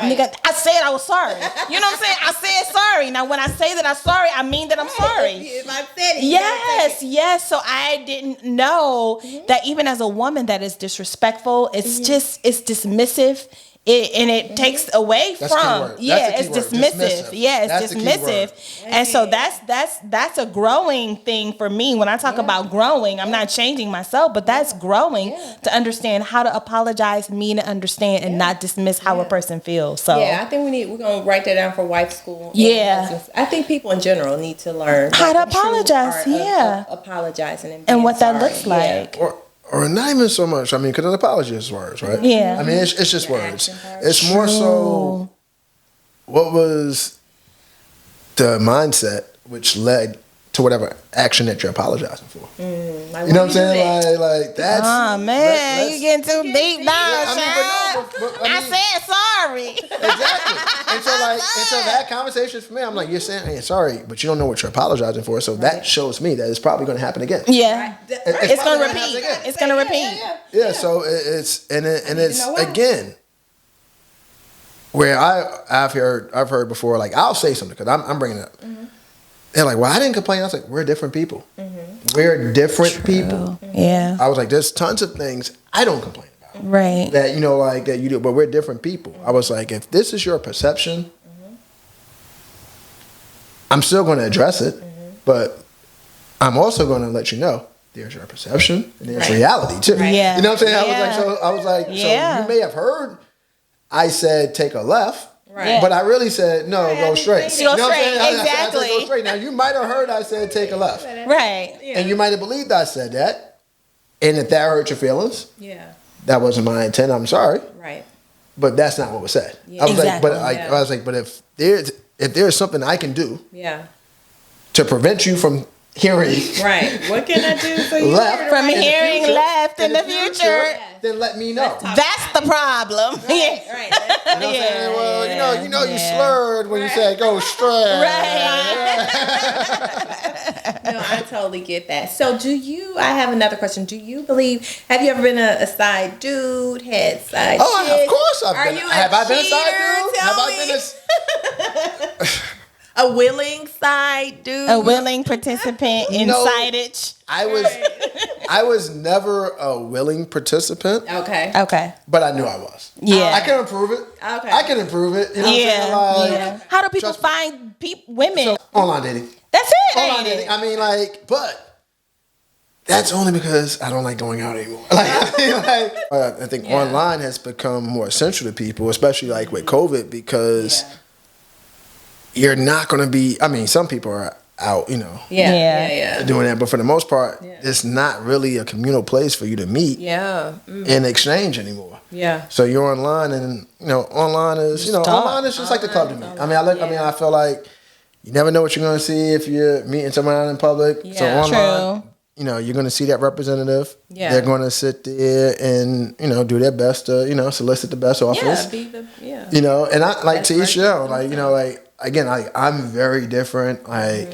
said I was sorry. You know what I'm saying? I said sorry. Now, when I say that I'm sorry, I mean that I'm sorry. If I said it, Yes. So I didn't know that even as a woman that is disrespectful, it's it's dismissive. It takes away That's the from key word. That's the it's key word. dismissive. Yeah, it's That's the key word. dismissive. And so that's a growing thing for me. When I talk about growing, I'm not changing myself, but that's growing to understand how to apologize, mean to understand, and not dismiss how a person feels. So I think we're gonna write that down for wife school. Yeah. I think people in general need to learn How to the true apologize, art yeah. of apologizing and and what that sorry. looks like. Or not even so much. I mean, because an apology is words, right? Yeah. I mean, it's just words. action part. It's more so what was the mindset which led to whatever action that you're apologizing for. Like, You know what I'm saying? Like that's. Oh man, you getting too deep now, I mean, said sorry. exactly. And so that conversation for me, I'm like, you're saying, hey, sorry, but you don't know what you're apologizing for. So that shows me that it's probably going to happen again. Yeah, it's probably gonna happen repeat. again. It's gonna repeat. Yeah. So it's know why. again where I've heard before. Like I'll say something because I'm bringing it up. They're like, well, I didn't complain. I was like, we're different people. We're different people. Yeah, I was like, there's tons of things I don't complain about. right. That like that you do, but we're different people. I was like, if this is your perception, I'm still going to address it, but I'm also going to let you know there's your perception and there's reality too. Yeah. You know what I'm saying? Yeah. I was like, Yeah. so you may have heard I said take a left. Right. But I really said no, go straight. Go You know what I'm straight, saying? I said exactly. go straight. Now you might have heard I said take a left, Right. and you might have believed I said that, and if that hurt your feelings, Yeah. that wasn't my intent. I'm sorry. Right. But that's not what was said. Yeah. I was Exactly. like, I was like, but if there's something I can do Yeah. to prevent you from hearing Right. What can I do for you? left From in the hearing future- left in the future. then let me know. That's the problem. Right. You know what I'm saying? Well, you you Yeah. slurred when you said go straight. Right. No, I totally get that. So I have another question. Do you believe, have you ever been a side dude, had side Oh, chicks? of course I've Are been. you a Have I been a cheater? side dude? Tell Have I me. been A willing side dude? A willing participant in No. sidage. I was never a willing participant, Okay. Okay. but I knew I was. Yeah. I can improve it. Okay. I can improve it. You know what I'm saying? Like, Yeah. How do people trust me. find women? So, online dating. That's it. Online ain't dating. it? I mean, but that's only because I don't like going out anymore. I think online has become more essential to people, especially like with COVID, because you're not going to be. I mean, some people are out, Yeah. doing that, but for the most part, it's not really a communal place for you to meet Yeah. and exchange anymore. Yeah. So you're online, and online is online is just like the club to me. I mean, I feel like you never know what you're going to see if you're meeting someone out in public. So Yeah. online, you're going to see that representative. Yeah. They're going to sit there and do their best to solicit the best offers. And I like to each show, again, I'm very different. I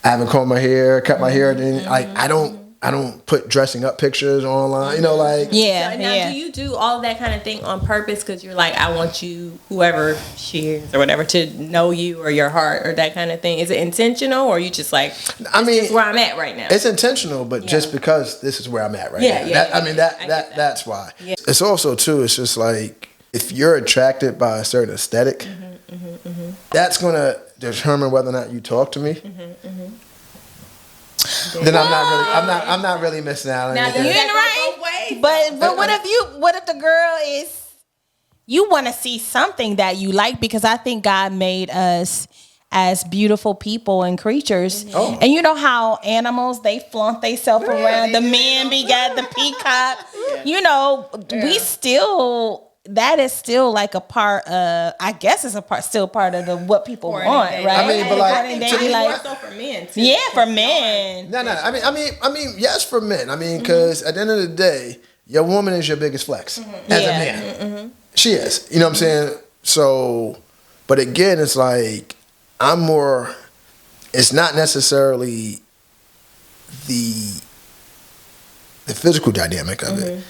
haven't combed my hair, cut my hair. Then I don't put dressing up pictures online. Yeah. So now, do you do all that kind of thing on purpose? Because you're like, I want you, whoever she is or whatever, to know you or your heart or that kind of thing. Is it intentional, or are you just like, this is where I'm at right now? It's intentional, but just because this is where I'm at right now. That's why. Yeah. It's also too. It's just like if you're attracted by a certain aesthetic, that's gonna determine whether or not you talk to me. Then I'm not really missing out on Now, anything. you're right. But what if the girl is, you want to see something that you like, because I think God made us as beautiful people and creatures. Oh. And you know how animals, they flaunt themselves around. The men be got the peacock. We still that is still like a part of, I guess it's still part of what people want, right? I mean, but like, I think more so for men too. Yeah, for men. No. I mean, yes, for men. I mean, because at the end of the day, your woman is your biggest flex as a man. She is. You know what I'm saying? So, but again, it's like it's not necessarily the physical dynamic of it.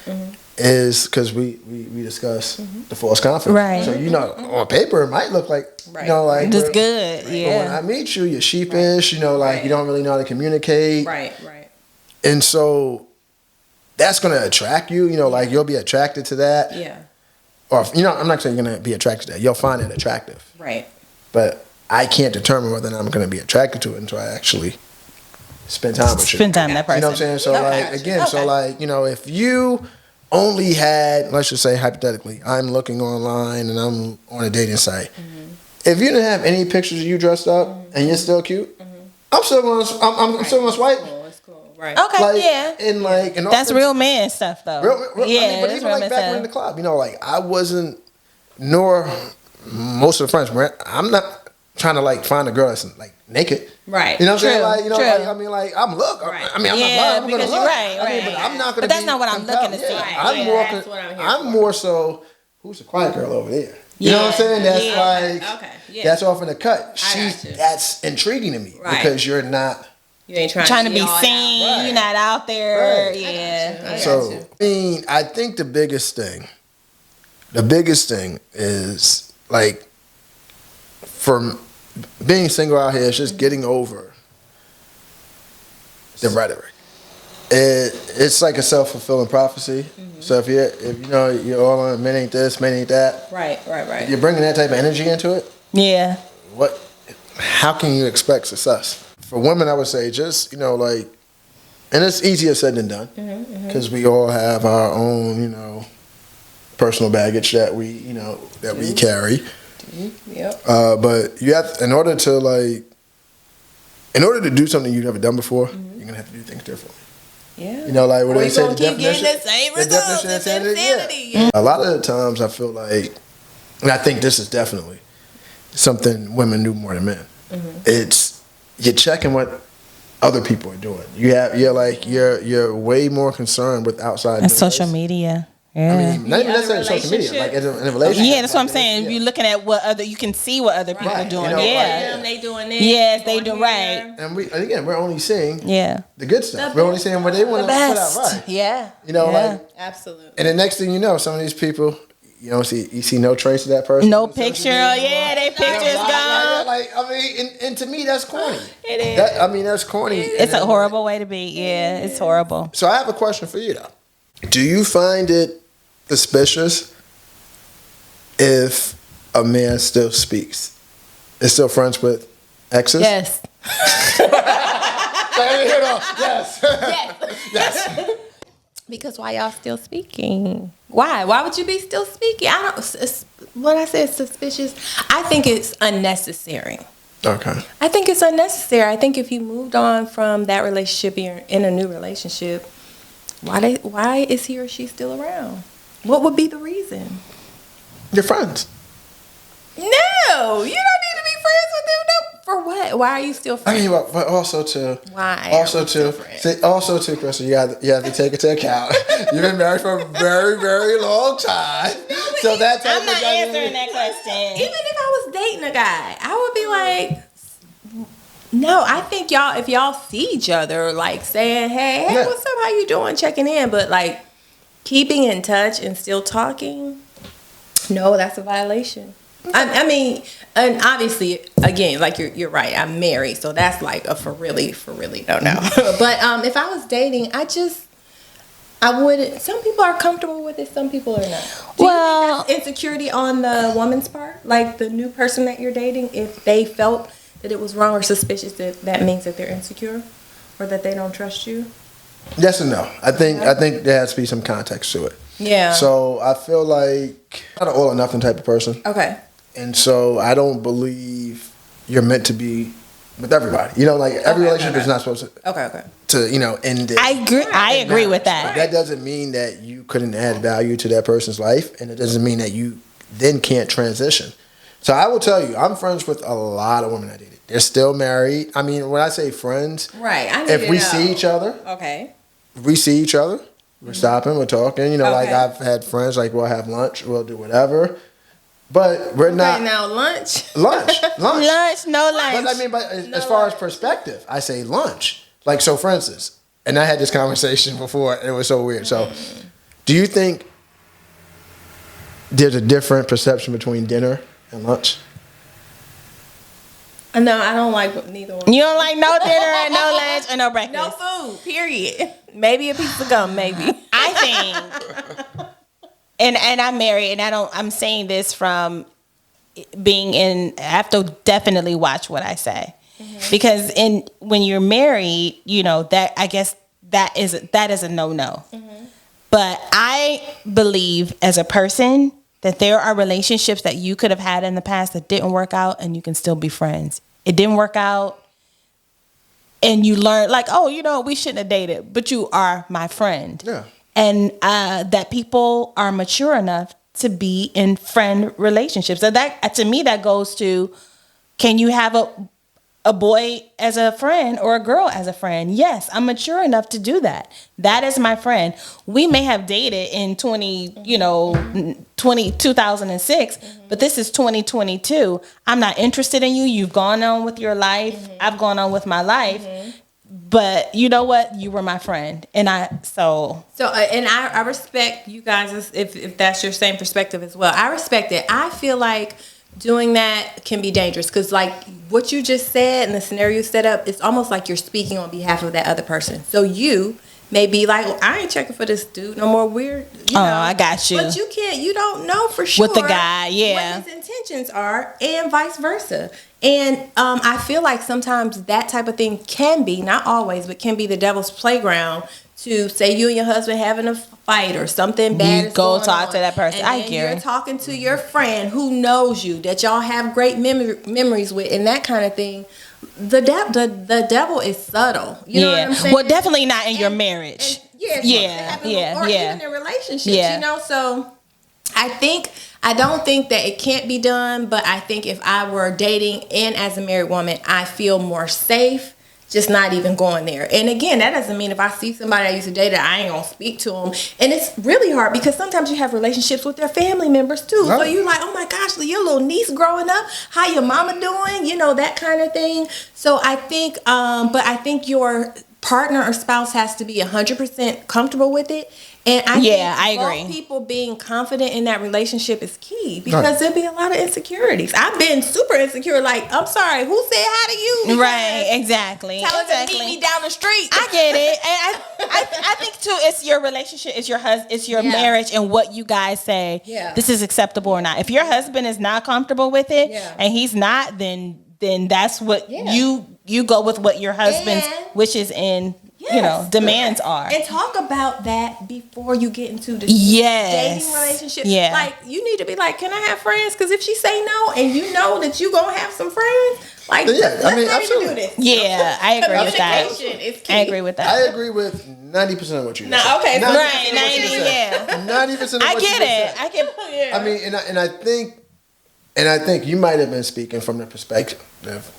Is because we discuss the false confidence. Right. So, on paper, it might look like, like just good. But when I meet you, you're sheepish, you don't really know how to communicate. Right. And so that's going to attract you, like you'll be attracted to that. Yeah. Or, I'm not saying you're going to be attracted to that. You'll find it attractive. Right. But I can't determine whether or not I'm going to be attracted to it until I actually spend time with you. Spend time with that person. You know what I'm saying? So, if you only had, let's just say hypothetically, I'm looking online and I'm on a dating site. If you didn't have any pictures of you dressed up and you're still cute, I'm still going to swipe. It's cool. Right. Okay, And that's real man stuff, though. But even like back when in the club, I wasn't, nor most of the friends, I'm not trying to like find a girl that's like naked. Right. You know what I'm saying? True. I'm look. Right. I'm not lying. I'm gonna look. Right. But I'm not gonna. But that's not what I'm looking to see. That's what I'm here I'm for. more so. Who's the quiet girl over there? You know what I'm saying? That's that's off in the cut. That's intriguing to me because you're not. You ain't trying to be seen. Right. You're not out there. Right. Yeah. So I think the biggest thing is like for being single out here is just getting over the rhetoric. It's like a self-fulfilling prophecy. So if you're all on men ain't this, men ain't that. Right. You're bringing that type of energy into it. Yeah. How can you expect success? For women, I would say just, and it's easier said than done because we all have our own, personal baggage that we carry. Yep. But you have, in order to do something you've never done before, you're gonna have to do things differently. Yeah. Like what they say, the keep definition. getting the same results. It's insanity. Yeah. A lot of the times, I feel like, and I think this is definitely something women do more than men. It's you're checking what other people are doing. You're way more concerned with outside and social media. Yeah. I mean, not even necessarily social media, like in a relationship. Yeah, that's what I'm saying. If you're looking at you can see what other people are doing. They doing this. Yes, they do right. And we're only seeing the good stuff. The We're only seeing what they want to put out right. Yeah. Absolutely. And the next thing you know, some of these people, you see no trace of that person. No picture. They picture's gone. And to me, that's corny. It is. That's corny. It's a horrible way to be. Yeah, it's horrible. So I have a question for you, though. Do you find it suspicious if a man still speaks, is still friends with exes? Yes. Yes. Because why y'all still speaking? Why? Why would you be still speaking? What I said suspicious. I think it's unnecessary. Okay. I think it's unnecessary. I think if you moved on from that relationship, you're in a new relationship. Why is he or she still around? What would be the reason? You're friends. No, you don't need to be friends with them. No. For what? Why are you still friends? But also too. Why? Also too, Crystal, you have to take into account. You've been married for a very, very long time. So that's I'm not answering that question. Even if I was dating a guy, I would be like, no, I think if y'all see each other, like saying, hey, what's up? How you doing? Checking in. But like keeping in touch and still talking, no, that's a violation. I mean, and obviously, again, like you're right. I'm married, so that's like a for really, don't know. But if I was dating, I wouldn't. Some people are comfortable with it. Some people are not. Do you think that's insecurity on the woman's part, like the new person that you're dating? If they felt that it was wrong or suspicious, that means that they're insecure or that they don't trust you? Yes and no. I think there has to be some context to it. Yeah. So I feel like I'm not an all or nothing type of person. Okay. And so I don't believe you're meant to be with everybody. You know, like every relationship is not supposed to end it. I agree with that. But that doesn't mean that you couldn't add value to that person's life, and it doesn't mean that you then can't transition. So I will tell you, I'm friends with a lot of women I dated. They're still married. I mean, when I say friends, right? If we see each other, we're stopping, we're talking. You know, like I've had friends like we'll have lunch, we'll do whatever. But we're not now lunch. Lunch, no lunch. But I mean, as far as perspective, I say lunch. Like, so for instance, and I had this conversation before, and it was so weird. So, do you think there's a different perception between dinner and lunch? No, I don't like neither one. You don't like no dinner and no lunch or no breakfast? No food, period. Maybe a piece of gum, maybe. I think, and I'm married, and I'm saying this from being in, I have to definitely watch what I say. Because when you're married, you know, that I guess that is a no-no. But I believe as a person that there are relationships that you could have had in the past that didn't work out, and you can still be friends. It didn't work out, and you learn, like, oh, you know, we shouldn't have dated, but you are my friend. Yeah. And that people are mature enough to be in friend relationships. So that, to me, that goes to, can you have a boy as a friend or a girl as a friend? Yes, I'm mature enough to do that. That is my friend. We may have dated in 2006, but this is 2022. I'm not interested in you. You've gone on with your life. I've gone on with my life. But you know what? You were my friend, and I respect you guys if that's your same perspective as well. I respect it. I feel like doing that can be dangerous because, like what you just said and the scenario set up, it's almost like you're speaking on behalf of that other person. So you may be like, well, I ain't checking for this dude no more. Weird. You know, I got you. But you can't. You don't know for sure with the guy, what his intentions are, and vice versa. And I feel like sometimes that type of thing can be, not always, but can be the devil's playground to say you and your husband having a fight or something bad. You go talk to that person. And you're talking to your friend who knows you, that y'all have great memories with, and that kind of thing. The devil is subtle. You know what I'm saying? Well, definitely not in your marriage. Or even in relationships. You know, so I don't think that it can't be done, but I think if I were dating and as a married woman, I feel more safe just not even going there. And again, that doesn't mean if I see somebody I used to date that I ain't gonna speak to them. And it's really hard because sometimes you have relationships with their family members too. Right. So you're like, oh my gosh, your little niece growing up, how your mama doing? You know, that kind of thing. So I think, but I think your partner or spouse has to be 100% comfortable with it. And I agree. Both people being confident in that relationship is key because there'll be a lot of insecurities. I've been super insecure. Like, I'm sorry, who said hi to you? Right, exactly. Tell her to meet me down the street. I get it, and I think too, it's your relationship, it's your it's your marriage, and what you guys say. Yeah. This is acceptable or not. If your husband is not comfortable with it, and he's not, then that's what you go with what your husband's wishes and. Yes. You know, demands are. And talk about that before you get into the dating relationship. Yeah. Like, you need to be like, can I have friends? Because if she say no and you know that you going to have some friends, like, absolutely. Do this. Yeah, I agree with that. Communication is key. I agree with that. I agree with 90% of what you said. Okay. 90% right, 90%. 90% of what I you get it. said. I get. I mean, and I think you might have been speaking from the perspective of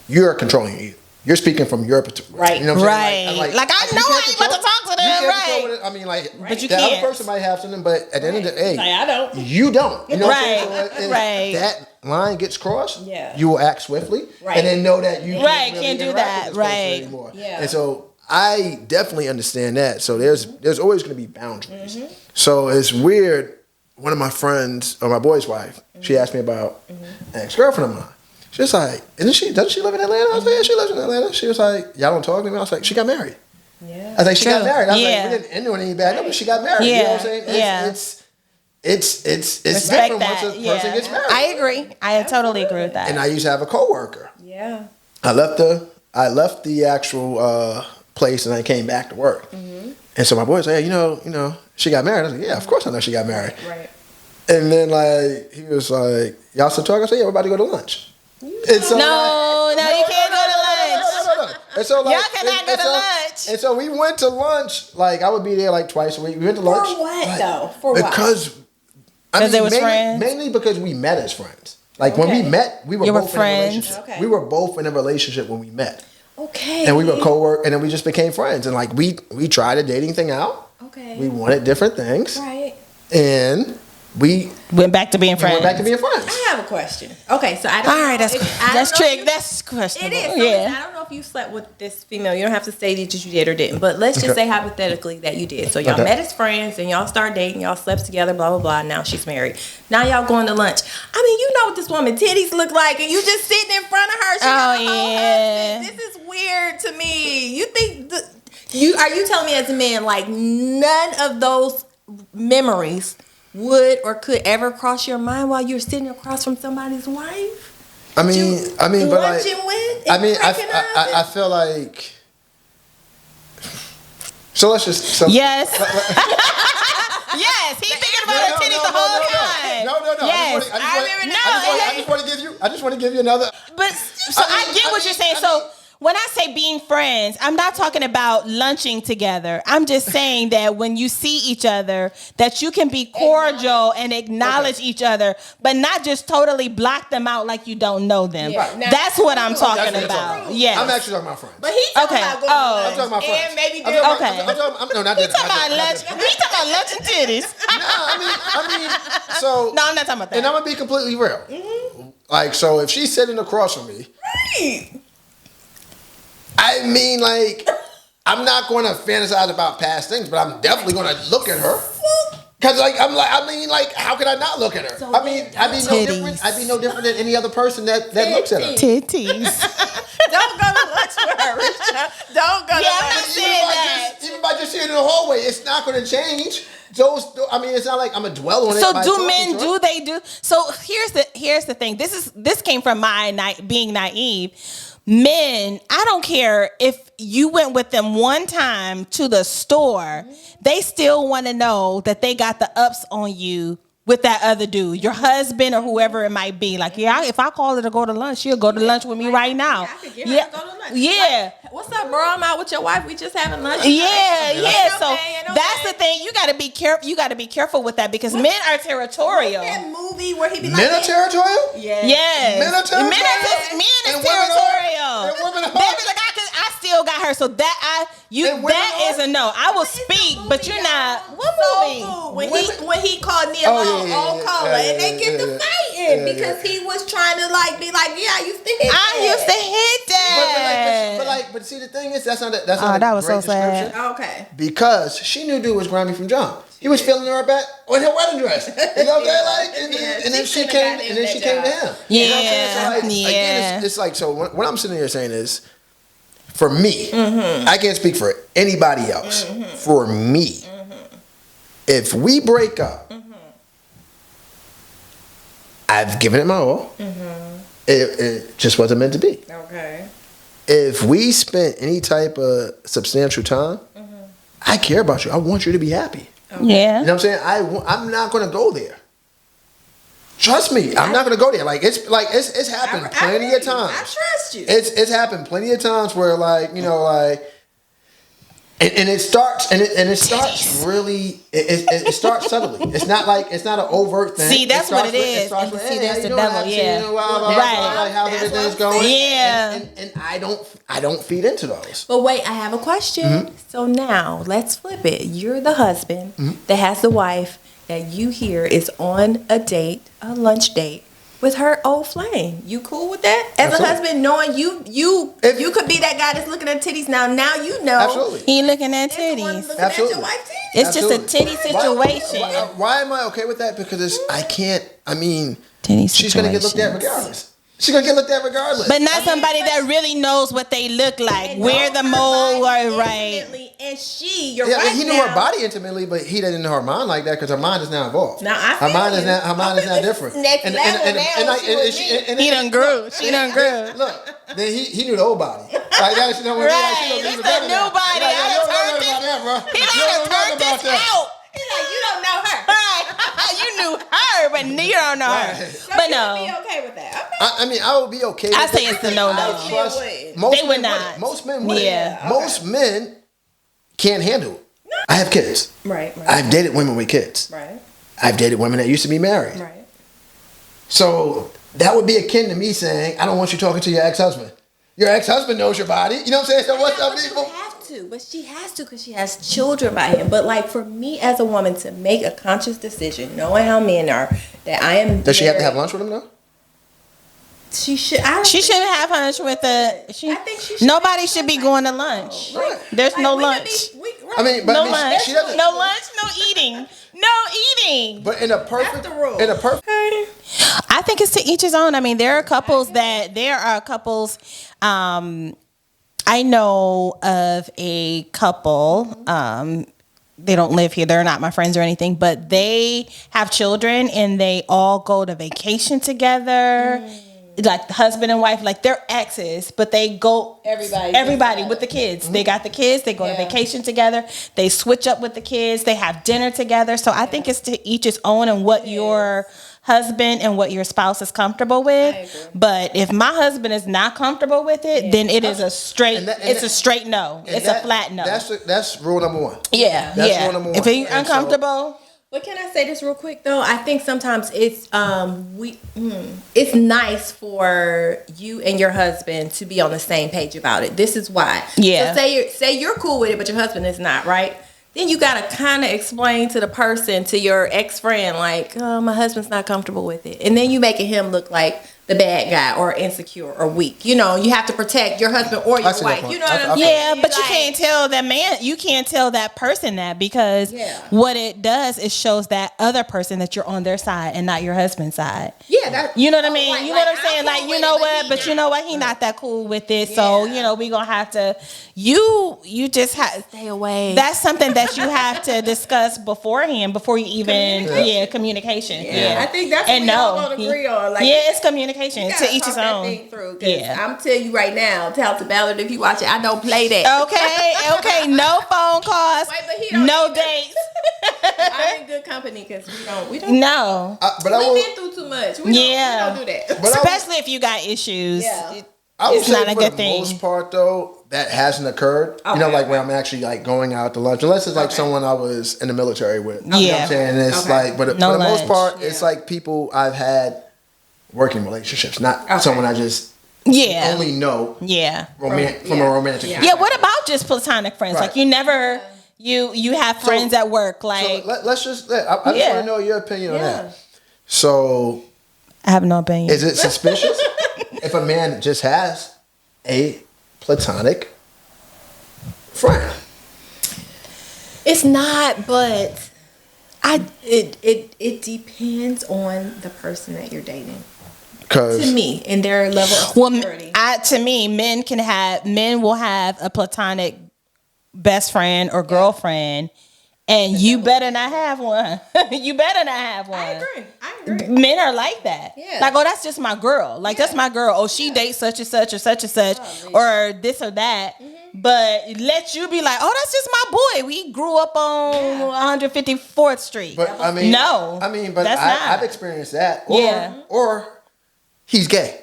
you're controlling you. You're speaking from your perspective. Right. You know what I'm saying? Like I know I ain't about to talk to them. Right. I mean, like, but you the can't. other person might have something, but at the end of the day, I don't. You don't. You know what I'm saying? So Right. That line gets crossed, you will act swiftly, and then know that you can't really can't do interact that. with this Right. person anymore. Yeah. And so I definitely understand that. So there's always going to be boundaries. So it's weird. One of my friends, or my boy's wife, she asked me about an ex-girlfriend of mine. She was like, doesn't she live in Atlanta? I was like, yeah, she lives in Atlanta. She was like, y'all don't talk to me? I was like, she got married. Yeah. I was like, she got married. I was like, we didn't end on any bad numbers. She got married. Yeah. You know what I'm saying? It's different once a person gets married. I agree. I totally agree with that. And I used to have a coworker. Yeah. I left the actual place and I came back to work. And so my boy was like, hey, you know, she got married. I was like, yeah, of course I know she got married. Right. And then like he was like, y'all still talking? I said, yeah, we're about to go to lunch. And so no, you can't go to And so like, y'all cannot go to lunch. And so we went to lunch. Like I would be there like twice a week. We went to lunch. For what like, though? For what? Because they was friends? Mainly because we met as friends. Like when we met, we were both in a relationship. Okay. We were both in a relationship when we met. Okay. And we were co-work, and then we just became friends. And like we tried a dating thing out. Okay. We wanted different things. Right. And we went back to being friends. I have a question. Okay, so I don't know. All right, that's trick. That's It questionable. is. So Yeah. I don't know if you slept with this female. You don't have to say that you did or didn't. But let's just say hypothetically that you did. So y'all met as friends and y'all started dating. Y'all slept together, blah, blah, blah. Now she's married. Now y'all going to lunch. I mean, you know what this woman's titties look like and you just sitting in front of her. She got a whole husband. This is weird to me. You think... Are you telling me as a man, like, none of those memories would or could ever cross your mind while you're sitting across from somebody's wife? I mean, but like, I feel like. So let's just. Yes. Yes, he's thinking about her titties the whole time. No. Yes, I just want to give you another. But so I get what you're saying. So when I say being friends, I'm not talking about lunching together. I'm just saying that when you see each other, that you can be cordial and acknowledge each other, but not just totally block them out like you don't know them. Yeah. Now, that's what I'm talking about. Yeah, I'm actually talking about friends. But he's talking about going to lunch. I'm talking about friends. And maybe Okay. No, not that. talking about lunch. We talking about lunch and titties. I mean, so. No, I'm not talking about that. And I'm gonna be completely real. Like, so if she's sitting across from me, Right. I mean, like, I'm not going to fantasize about past things, but I'm definitely going to look at her. Cause like how could I not look at her? So I'd be no different than any other person that looks at her. Titties. Don't go to lunch with her, Rishaun. Don't go to I'm lunch. not saying that. Even by just seeing it in the hallway, it's not going to change. It's not like I'm gonna dwell on it. So do men? Do they do? So here's the thing. This came from my being naive. Men, I don't care if you went with them one time to the store, they still want to know that they got the ups on you with that other dude, your husband or whoever it might be. Like, yeah, if I call her to go to lunch, she'll go to lunch with me right now. I could get her to go to lunch. Yeah. Like, what's up, bro? I'm out with your wife. We just having lunch. Yeah. So that's the thing. You got to be careful. You got to be careful with that because men are territorial. That movie where he be like, Men are territorial? Yeah. Yes. Men are territorial? Men is And women are? territorial. And women are? They be like, I still got her. So that is a no. I will speak, but you're not. What movie? When he called Nia on caller and they get to fighting because he was trying to be like, yeah, I used to hit that. I used to hit that. But see, the thing is, that's not a that was great so sad. description. Okay. Because she knew dude was grimy from jump. He was feeling her back with her wedding dress. You know what I'm saying? And then she came to him. Yeah. You know what I'm saying? So again, it's like, so what I'm sitting here saying is, for me, I can't speak for anybody else. For me, if we break up, I've given it my all. It just wasn't meant to be. Okay. If we spent any type of substantial time, I care about you. I want you to be happy. Okay. Yeah. You know what I'm saying? I'm not going to go there. Trust me, I'm not going to go there. It's happened plenty of times. I trust you. It's happened plenty of times where and it starts really it starts subtly. It's not an overt thing. See, that's what it is. That's the devil. Yeah. Right. How's everything's going? Yeah. And I don't feed into those. But wait, I have a question. So now let's flip it. You're the husband that has the wife that you hear is on a lunch date with her old flame. You cool with that? As Absolutely. a husband, knowing you could be that guy that's looking at titties now. Now you know. Absolutely. He looking at It's the one titties. looking at your wife's titties. It's just a titty situation. Why am I okay with that? Because Titty she's going to get looked at regardless. She's going to get looked at regardless. But not somebody that really knows what they look like. Where the mole are right. And he knew her body intimately, but he didn't know her mind like that because her mind is now involved. Now I her mind is now different. Next level now. He done grew. She done grew. Look, then he knew the old body. Like that, she know what Right. This the new body. I done turned this out. He done turned this out. He's like, you don't know her. Right. You knew her, but with you don't know her. So But you no. would be okay with that. Okay. I mean, I would be okay. I with say it it's a because no-no. I trust They most They would men not. wouldn't. Most men wouldn't. Yeah. Most men can't handle it. I have kids. Right. I've dated women with kids. Right. I've dated women that used to be married. Right. So that would be akin to me saying, I don't want you talking to your ex-husband. Your ex-husband knows your body. You know what I'm saying? So what's up, people? But she has to because she has children by him. But like for me as a woman to make a conscious decision, knowing how men are, that I am. Does she have to have lunch with him though? She should. She shouldn't have lunch with the. I think she should. Nobody should be going to lunch. Right. There's no we could lunch. I mean, but No I mean, lunch. she doesn't. No lunch. No eating. No eating. But in a perfect, That's the rule. in a perfect. I think it's to each his own. I mean, there are couples. I know of a couple. They don't live here. They're not my friends or anything, but they have children and they all go to vacation together. Like the husband and wife, like they're exes, but they go everybody with the kids. They got the kids. They go to vacation together. They switch up with the kids. They have dinner together. So I think it's to each his own and what your husband and what your spouse is comfortable with. But if my husband is not comfortable with it, then it is a straight. It's a straight no. It's a flat no. That's rule number one. Yeah, That's rule number one. If he's And so- uncomfortable. But can I say this real quick though? I think sometimes it's it's nice for you and your husband to be on the same page about it. This is why. Yeah. So say you're cool with it, but your husband is not, right? Then you gotta kind of explain to the person, to your ex friend, like, oh, my husband's not comfortable with it, and then you making him look like the bad guy or insecure or weak. You know, you have to protect your husband or your see that wife. point. You know what I'm I- saying? Yeah, but you Like, can't tell that man. You can't tell that person that because what it does is shows that other person that you're on their side and not your husband's side. Yeah, that, You know what I mean? right, You know what I'm like, saying? I'm Like, cool you with know it, what? But you know what? He not that cool with it. So, you know, we gonna have to. You just have stay away. That's something that you have to discuss beforehand before you even communication. I think that's and what we all gonna agree on. Like, it's communication you to gotta each talk his that own. thing through, 'cause Yeah. I'm telling you right now, Talented Ballard, if you watch it, I don't play that. Okay. No phone calls. Wait, but he don't No either. dates. I'm in good company because we don't. No. But I We've will. been through too much. We don't do that. But Especially if you got issues. Yeah. I would It's say not a for good the thing. most part though, that hasn't occurred. You know, Okay. like where I'm actually like going out to lunch, unless it's like someone I was in the military with. You know what Yeah. I'm saying? And it's like, but No for the most lunch. part, it's like people I've had working relationships, not someone I just Yeah. only know Yeah. from a romantic. Yeah, what about just platonic friends? Right. Like you never you have friends at work like So let's just. I just want to know your opinion on that. So, I have no opinion. is it suspicious if a man just has a platonic friend? It's not, but it depends on the person that you're dating. Because To me, and their level of Well, security. to me, men will have a platonic best friend or girlfriend, and you better not have one. You better not have one. I agree. Men are like that. Yeah. Like, oh, that's just my girl. Like, that's my girl. Oh, she dates such and such or such and such or this or that. But let you be like, oh, that's just my boy. We grew up on 154th Street. But I mean, but that's not. I've experienced that. Or he's gay.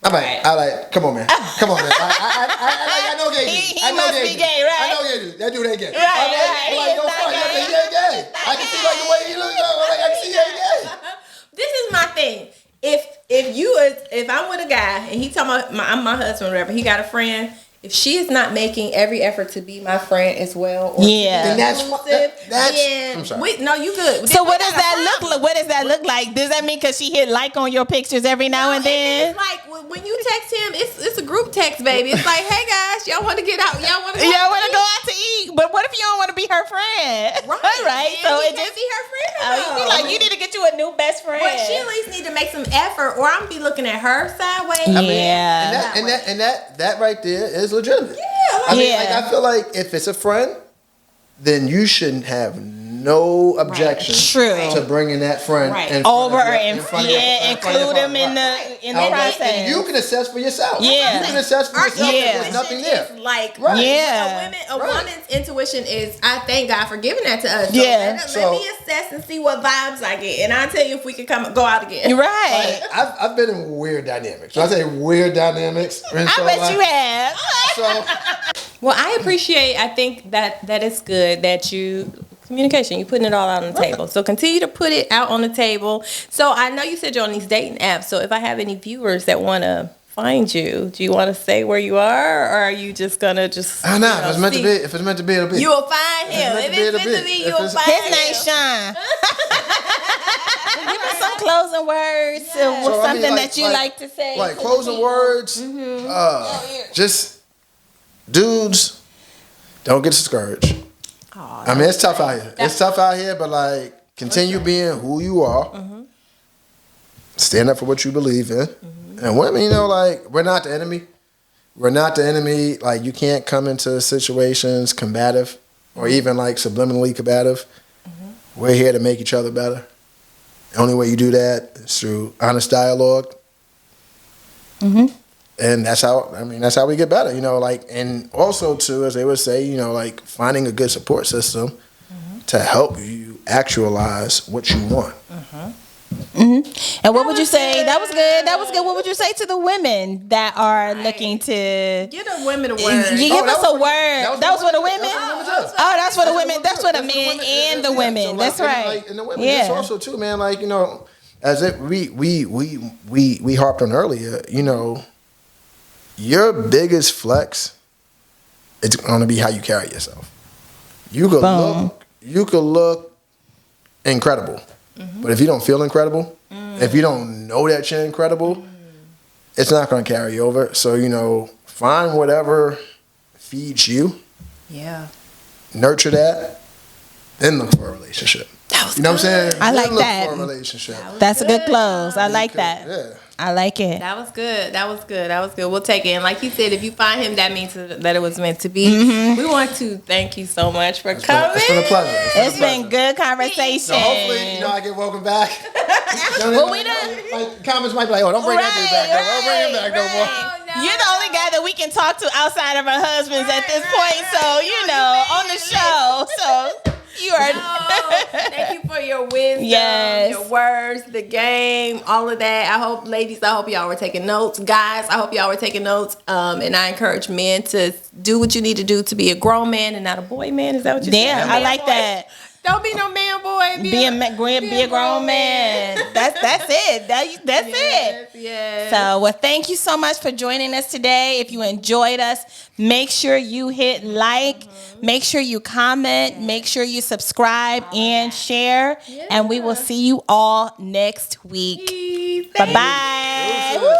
I'm like, come on, man. Come on, man. I know gay dudes. He I know must gay be dudes. gay, right? I know gay dudes. That dude ain't gay. Right. I'm like, He no is fuck. not He ain't gay. I can see like the way he looks. Like, I can see he ain't gay. This is my thing. If I'm with a guy and he talking about I'm my husband or whatever, he got a friend. If she is not making every effort to be my friend as well, or Yeah. Then that's then I'm sorry. no, you good. So what does that look like? What does that look like? Does that mean because she hit like on your pictures every now and then? It's like when you text him, it's a group text, baby. It's like, hey guys, y'all want to get out? Y'all want to? Y'all want to go out to eat, but what if you don't want to be her friend? Right. And So he it can't just be her friend. you be like, you need to get you a new best friend. But she at least need to make some effort, or I'm be looking at her sideways. Yeah. And that right there is legitimate. Yeah. I mean, Yeah. like, I feel like if it's a friend, then you shouldn't have no objection True. to bringing that friend in front over of your- and in front of your- in front of include your them in partner. the Right. process. And you can assess for yourself. Yeah. You can assess for yourself Yeah. if there's nothing there. Is like Yeah. a woman's intuition is. I thank God for giving that to us. So Yeah. let me assess and see what vibes I get, and I'll tell you if we can go out again. Right. Like, I've been in weird dynamics. When I say weird dynamics, I bet you have. So Well, I appreciate. I think that it's good that you communication. You're putting it all out on the table. So continue to put it out on the table. So I know you said you're on these dating apps. So if I have any viewers that want to find you, do you want to say where you are, or are you just gonna just? I know. If it's meant to be, it'll be. You will find him. If it's meant to be, you will find him. His name's Sean. Give us some closing words. So, Something that you like to say. Like closing words. Just dudes, don't get discouraged. I mean, it's tough out here. It's tough out here, but like, continue being who you are. Stand up for what you believe in. And women, you know, like, we're not the enemy. We're not the enemy. Like, you can't come into situations combative or even like subliminally combative. We're here to make each other better. The only way you do that is through honest dialogue. And that's how we get better, you know, like, and also too, as they would say, you know, like finding a good support system to help you actualize what you want. And what would you say? That was good. That was good. What would you say to the women that are looking to Get the women a word. You give us a word. That was for the women. That's Oh, that's for the women. That's for the men and the women. So, That's like, right. Like, and the women, Yeah. it's also too, man. Like, you know, as if we harped on earlier. You know, your biggest flex is going to be how you carry yourself. You could look incredible, but if you don't feel incredible, if you don't know that you're incredible, it's not going to carry over. So, you know, find whatever feeds you. Yeah. Nurture that, then look for a relationship. You know what I'm saying? I like Then look that. for a relationship. That's a good close. I like that. Yeah. I like it. That was good. That was good. That was good. We'll take it. And like you said, if you find him, that means that it was meant to be. We want to thank you so much for coming. It's been a pleasure. It's been good conversation. So hopefully, you know, I get welcome back. Well, we done. Like, comments might be like, oh, don't bring that dude back. Don't bring him back no more. No. You're the only guy that we can talk to outside of our husbands at this point. So, you know, on the show. So, you are. Thank you for your wisdom, Yes. your words, the game, all of that. I hope, ladies, I hope y'all were taking notes. Guys, I hope y'all were taking notes. And I encourage men to do what you need to do to be a grown man and not a boy man. Is that what you're saying? Damn, I like that. Don't be no man boy. Be a grown man. That's it. That's it. Yes. So, well, thank you so much for joining us today. If you enjoyed us, make sure you hit like, make sure you comment, make sure you subscribe and share. And we will see you all next week. Peace. Bye-bye. Deuces.